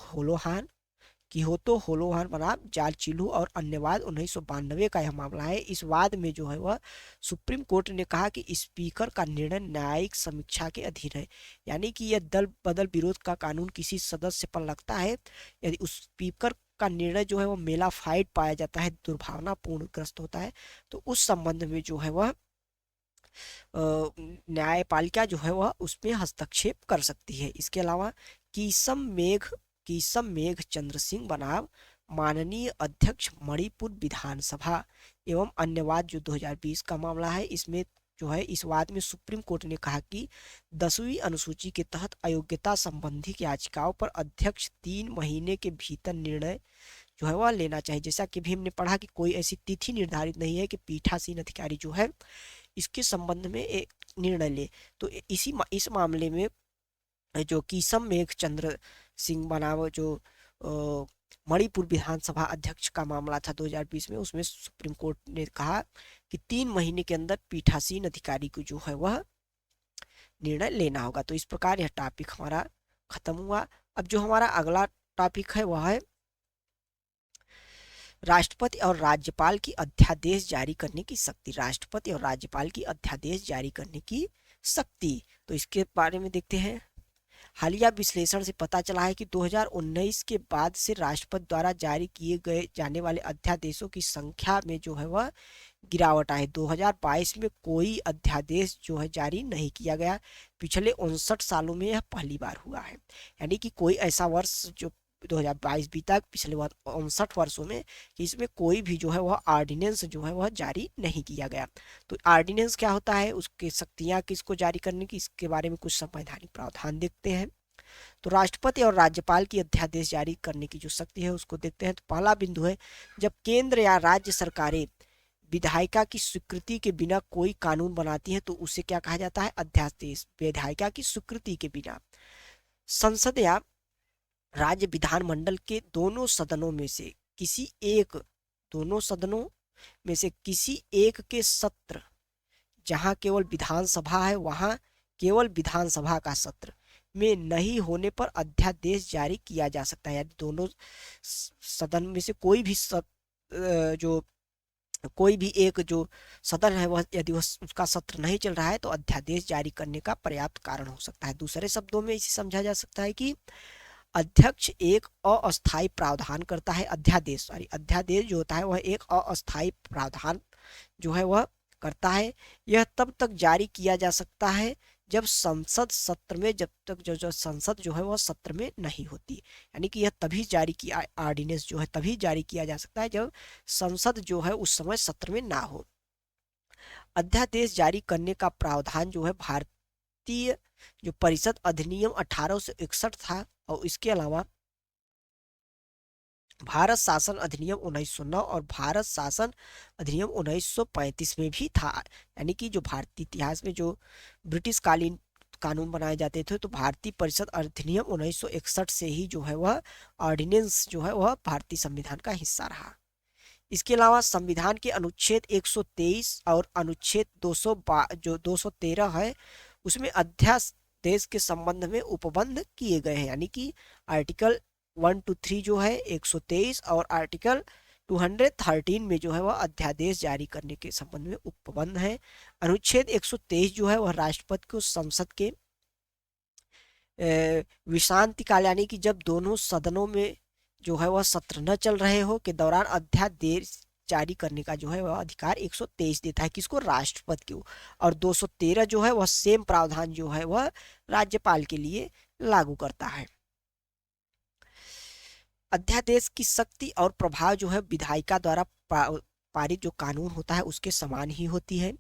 होलोहान बनाम जाल चिल्हू और अन्य वाद 1992 का यह मामला है। इस वाद में जो है वह सुप्रीम कोर्ट ने कहा कि स्पीकर का निर्णय न्यायिक समीक्षा के अधीन है। यानी कि यह दल बदल विरोध का कानून किसी सदस्य पर लगता है, यदि उस स्पीकर का निर्णय जो है वह मेलाफाइड पाया जाता है, दुर्भावनापूर्ण ग्रस्त होता है, तो उस संबंध में जो है वह न्यायपालिका जो है वह उसमें हस्तक्षेप कर सकती है। इसके अलावा कीसम मेघ चंद्र सिंह बनाम माननीय अध्यक्ष मणिपुर विधानसभा एवं अन्य वाद जो 2020 का मामला है, इसमें जो है इस वाद में सुप्रीम कोर्ट ने कहा कि 10वीं अनुसूची के तहत अयोग्यता संबंधी याचिकाओं पर अध्यक्ष 3 महीने के भीतर निर्णय जो है वह लेना चाहिए। जैसा कि भी हमने पढ़ा कि कोई ऐसी तिथि निर्धारित नहीं है कि पीठासीन अधिकारी जो है इसके संबंध में एक निर्णय ले। तो इस मामले में जो कीसम मेघ चंद्र सिंह बनाम जो मणिपुर विधानसभा अध्यक्ष का मामला था 2020 में, उसमें सुप्रीम कोर्ट ने कहा कि 3 महीने के अंदर पीठासीन अधिकारी को जो है वह निर्णय लेना होगा। तो इस प्रकार यह टॉपिक हमारा खत्म हुआ। अब जो हमारा अगला टॉपिक है वह है राष्ट्रपति और राज्यपाल की अध्यादेश जारी करने की शक्ति। राष्ट्रपति और राज्यपाल की अध्यादेश जारी करने की शक्ति, तो इसके बारे में देखते हैं। हालिया विश्लेषण से पता चला है कि 2019 के बाद से राष्ट्रपति द्वारा जारी किए गए जाने वाले अध्यादेशों की संख्या में जो है वह गिरावट आई। 2022 में कोई अध्यादेश जो है जारी नहीं किया गया। पिछले 59 सालों में यह पहली बार हुआ है। यानी कि कोई ऐसा वर्ष जो 2022 बीता पिछले 59 वर्षों में कि इसमें कोई भी जो है वह ऑर्डिनेंस जो है वह जारी नहीं किया गया। तो ऑर्डिनेंस क्या होता है, उसकी शक्तियां किसको जारी करने की, इसके बारे में कुछ संवैधानिक प्रावधान देखते हैं। तो राष्ट्रपति और राज्यपाल की अध्यादेश जारी करने की जो शक्ति है उसको देखते हैं। तो पहला बिंदु है जब केंद्र या राज्य सरकारें विधायिका की स्वीकृति के बिना कोई कानून बनाती है तो उसे क्या कहा जाता है, अध्यादेश। विधायिका की स्वीकृति के बिना संसद या राज्य विधानमंडल के दोनों सदनों में से किसी एक के सत्र, जहां केवल विधानसभा है वहां केवल विधानसभा का सत्र में नहीं होने पर अध्यादेश जारी किया जा सकता है। यदि दोनों सदन में से कोई भी एक जो सदन है वह यदि उसका सत्र नहीं चल रहा है तो अध्यादेश जारी करने का पर्याप्त कारण हो सकता है। दूसरे शब्दों में इसे समझा जा सकता है कि अध्यक्ष एक अस्थायी प्रावधान करता है। अध्यादेश जो होता है वह एक अस्थायी प्रावधान जो है वह करता है। यह तब तक जारी किया जा सकता है जब संसद सत्र में संसद जो है वह सत्र में नहीं होती। यानी कि यह तभी जारी किया, ऑर्डिनेंस जो है तभी जारी किया जा सकता है जब संसद जो है उस समय सत्र में ना हो। अध्यादेश जारी करने का प्रावधान जो है भारतीय जो परिषद अधिनियम 1861 था और इसके अलावा भारत शासन अधिनियम 1909 और भारत शासन अधिनियम 1935 में भी था। यानी कि जो भारतीय इतिहास में जो ब्रिटिश कालीन कानून बनाए जाते थे तो भारतीय परिषद अधिनियम 1961 से ही जो है वह ऑर्डिनेंस जो है वह भारतीय संविधान का हिस्सा रहा। इसके अलावा संविधान के अनुच्छेद 123 और अनुच्छेद 213 है उसमें अध्यादेश के संबंध में उपबंध किए गए हैं। यानी कि आर्टिकल 1 to 3 जो है 123 और आर्टिकल 213 में जो है वह अध्यादेश जारी करने के संबंध में उपबंध है। अनुच्छेद 123 जो है वह राष्ट्रपति को संसद के विश्रांति काल यानी कि जब दोनों सदनों में जो है वह सत्र न चल रहे हो के दौरान अध्यादेश जारी करने का जो है वह अधिकार 123 देता है, किसको? राष्ट्रपति को। और 213 जो है वह सेम प्रावधान जो है वह राज्यपाल के लिए लागू करता है। अध्यादेश की शक्ति और प्रभाव जो है विधायिका द्वारा पारित जो कानून होता है उसके समान ही होती है।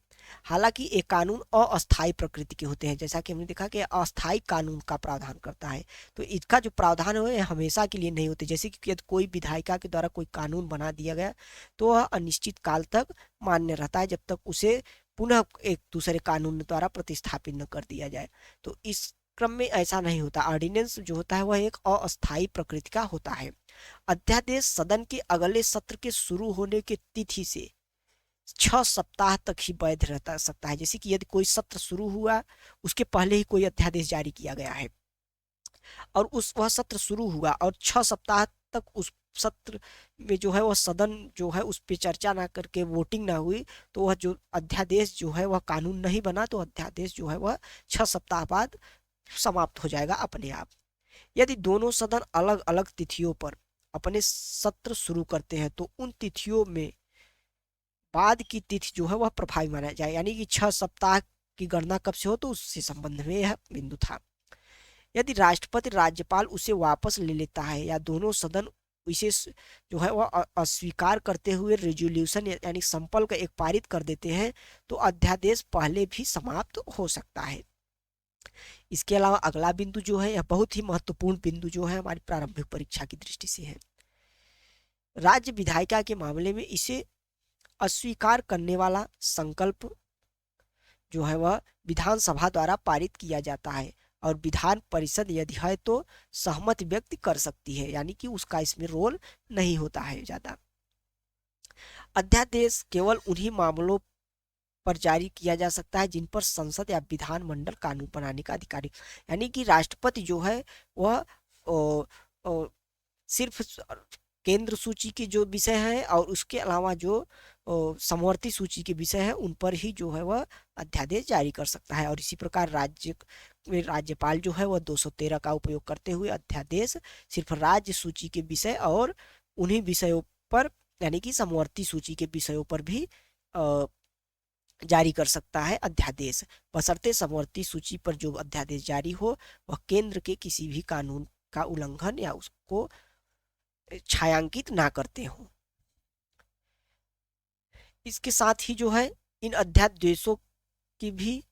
हालांकि एक कानून अस्थायी प्रकृति के होते हैं, जैसा कि हमने देखा कि अस्थायी कानून का प्रावधान करता है, तो इसका जो प्रावधान है वह हमेशा के लिए नहीं होते। जैसे कि यदि कोई विधायिका के द्वारा कोई कानून बना दिया गया तो वह अनिश्चित काल तक मान्य रहता है, जब तक उसे पुनः एक दूसरे कानून द्वारा प्रतिस्थापित न कर दिया जाए। तो इस क्रम में ऐसा नहीं होता। ऑर्डिनेंस जो होता है वह एक अस्थायी प्रकृति का होता है। अध्यादेश सदन के अगले सत्र के शुरू होने की तिथि से 6 सप्ताह तक ही वैध रहता सकता है। जैसे कि यदि कोई सत्र शुरू हुआ उसके पहले ही कोई अध्यादेश जारी किया गया है और वह सत्र शुरू हुआ और 6 सप्ताह तक उस सत्र में जो है वह सदन जो है उस पर चर्चा ना करके वोटिंग ना हुई, तो वह जो अध्यादेश जो है वह कानून नहीं बना, तो अध्यादेश जो है वह 6 सप्ताह बाद समाप्त हो जाएगा अपने आप। यदि दोनों सदन अलग अलग तिथियों पर अपने सत्र शुरू करते हैं तो उन तिथियों में बाद की तिथि जो है वह प्रभावी माना जाए, यानी कि 6 सप्ताह की गणना कब से हो तो उससे संबंध में यह बिंदु था। यदि राष्ट्रपति राज्यपाल उसे वापस ले लेता है या दोनों सदन इसे जो है वह अस्वीकार करते हुए रेजोल्यूशन यानी संकल्प एक पारित कर देते हैं तो अध्यादेश पहले भी समाप्त हो सकता है। इसके अलावा अगला बिंदु जो है यह बहुत ही महत्वपूर्ण बिंदु जो है हमारी प्रारंभिक परीक्षा की दृष्टि से है। राज्य विधायिका के मामले में इसे अस्वीकार करने वाला संकल्प जो है वह विधानसभा द्वारा पारित किया जाता है और विधान परिषद यदि है तो सहमति व्यक्त कर सकती है, यानी कि उसका इसमें रोल नहीं होता है ज्यादा। अध्यादेश केवल उन्हीं मामलों पर जारी किया जा सकता है जिन पर संसद या विधानमंडल कानून बनाने का अधिकारी, यानी कि राष्ट्रपति जो है वह सिर्फ केंद्र सूची के जो विषय है और उसके अलावा जो समवर्ती सूची के विषय है उन पर ही जो है वह अध्यादेश जारी कर सकता है। और इसी प्रकार राज्य में राज्यपाल जो है वह 213 का उपयोग करते हुए अध्यादेश सिर्फ राज्य सूची के विषय और उन्हीं विषयों पर यानी कि समवर्ती सूची के विषयों पर भी जारी कर सकता है अध्यादेश, बशर्ते समवर्ती सूची पर जो अध्यादेश जारी हो वह केंद्र के किसी भी कानून का उल्लंघन या उसको छायांकित ना करते हो। इसके साथ ही जो है इन अध्यादेशों की भी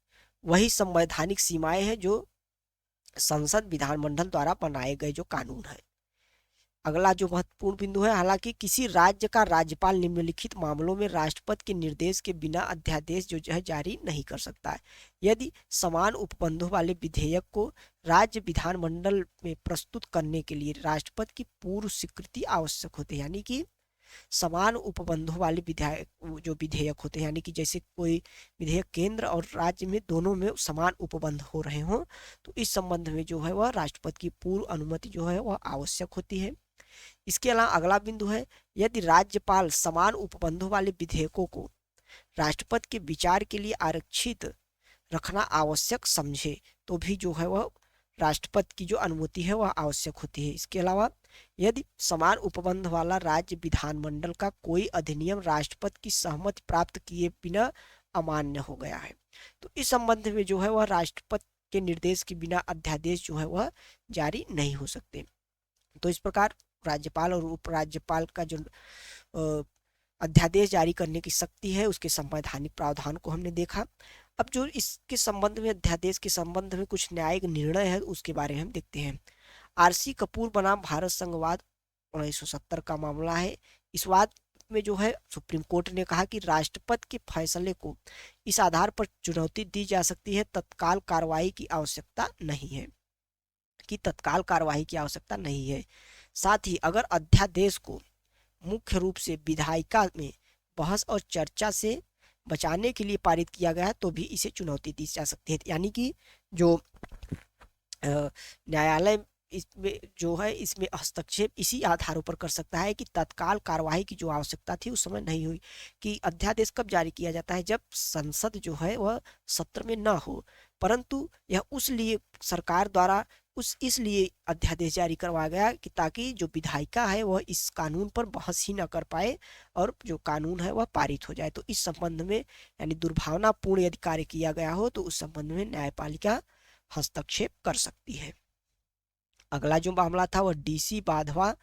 वही संवैधानिक सीमाएं हैं जो संसद विधानमंडल द्वारा बनाए गए जो कानून है। अगला जो महत्वपूर्ण बिंदु है, हालांकि किसी राज्य का राज्यपाल निम्नलिखित मामलों में राष्ट्रपति के निर्देश के बिना अध्यादेश जो है जारी नहीं कर सकता है। यदि समान उपबंधों वाले विधेयक को राज्य विधानमंडल में प्रस्तुत करने के लिए राष्ट्रपति की पूर्व स्वीकृति आवश्यक होती है, यानी कि समान उपबंधों वाले जो विधेयक होते हैं, यानी कि जैसे कोई विधेयक केंद्र और राज्य में दोनों में समान उपबंध हो रहे हों तो इस संबंध में जो है वह राष्ट्रपति की पूर्व अनुमति जो है वह आवश्यक होती है। इसके अलावा अगला बिंदु है, यदि राज्यपाल समान उपबंधों वाले विधेयकों को राष्ट्रपति के विचार के लिए आरक्षित रखना आवश्यक समझे तो भी जो है वह राष्ट्रपति की जो अनुमति है वह आवश्यक होती है। इसके अलावा यदि समान उपबंध वाला राज्य विधानमंडल का कोई अधिनियम राष्ट्रपति की सहमति प्राप्त किए बिना अमान्य हो गया है तो इस संबंध में जो है वह राष्ट्रपति के निर्देश के बिना अध्यादेश जो है वह जारी नहीं हो सकते। तो इस प्रकार राज्यपाल और उपराज्यपाल का जो अध्यादेश जारी करने की शक्ति है उसके संवैधानिक प्रावधान को हमने देखा। अब जो इसके संबंध में अध्यादेश के संबंध में कुछ न्यायिक निर्णय है उसके बारे में हम देखते हैं। आरसी कपूर बनाम भारत संघवाद 1970 का मामला है। इस वाद में जो है सुप्रीम कोर्ट ने कहा कि राष्ट्रपति के फैसले को इस आधार पर चुनौती दी जा सकती है तत्काल कार्रवाई की आवश्यकता नहीं है साथ ही अगर अध्यादेश को मुख्य रूप से विधायिका में बहस और चर्चा से बचाने के लिए पारित किया गया है तो भी इसे चुनौती दी जा सकती है, यानी कि जो न्यायालय इसमें जो है इसमें हस्तक्षेप इसी आधारों पर कर सकता है कि तत्काल कार्यवाही की जो आवश्यकता थी उस समय नहीं हुई। कि अध्यादेश कब जारी किया जाता है, जब संसद जो है वह सत्र में न हो, परंतु यह उस लिए सरकार द्वारा उस इसलिए अध्यादेश जारी करवाया गया कि ताकि जो विधायिका है वह इस कानून पर बहस ही न कर पाए और जो कानून है वह पारित हो जाए। तो इस संबंध में यानी दुर्भावनापूर्ण यदि कार्य किया गया हो तो उस संबंध में न्यायपालिका हस्तक्षेप कर सकती है। अगला जो मामला था वह डीसी बाधवा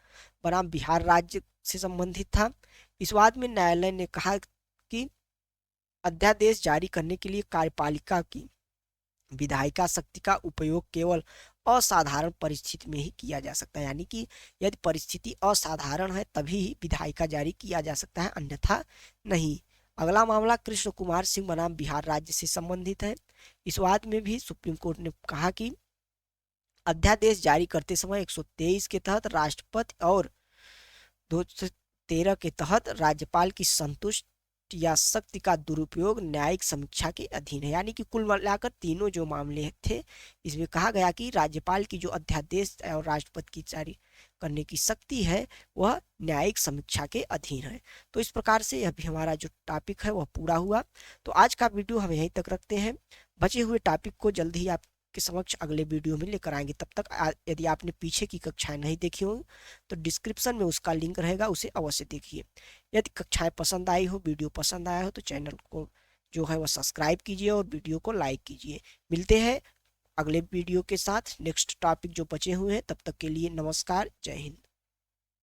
बनाम बिहार राज्य से संबंधित था। इस वाद में न्यायालय ने कहा कि अध्यादेश जारी करने के लिए कार्यपालिका की विधायिका शक्ति का उपयोग केवल असाधारण परिस्थिति में ही किया जा सकता है, यानी कि यदि परिस्थिति असाधारण है तभी विधायिका जारी किया जा सकता है, अन्यथा नहीं। अगला मामला कृष्ण कुमार सिंह बनाम बिहार राज्य से संबंधित है। इस वाद में भी सुप्रीम कोर्ट ने कहा कि अध्यादेश जारी करते समय 123 के तहत राष्ट्रपति और 213 के तहत राज्यपाल की संतुष्ट या शक्ति का दुरुपयोग न्यायिक समीक्षा के अधीन है। यानी कि कुल मिलाकर तीनों जो मामले थे इसमें कहा गया कि राज्यपाल की जो अध्यादेश और राष्ट्रपति की जारी करने की शक्ति है वह न्यायिक समीक्षा के अधीन है। तो इस प्रकार से अभी हमारा जो टॉपिक है वह पूरा हुआ। तो आज का वीडियो हम यहीं तक रखते हैं। बचे हुए टॉपिक को जल्द ही आपके समक्ष अगले वीडियो में लेकर आएंगे। तब तक यदि आपने पीछे की कक्षाएं नहीं देखी हो तो डिस्क्रिप्शन में उसका लिंक रहेगा, उसे अवश्य देखिए। यदि कक्षाएं पसंद आई हो, वीडियो पसंद आया हो तो चैनल को जो है वह सब्सक्राइब कीजिए और वीडियो को लाइक कीजिए। मिलते हैं अगले वीडियो के साथ नेक्स्ट टॉपिक जो बचे हुए हैं। तब तक के लिए नमस्कार, जय हिंद।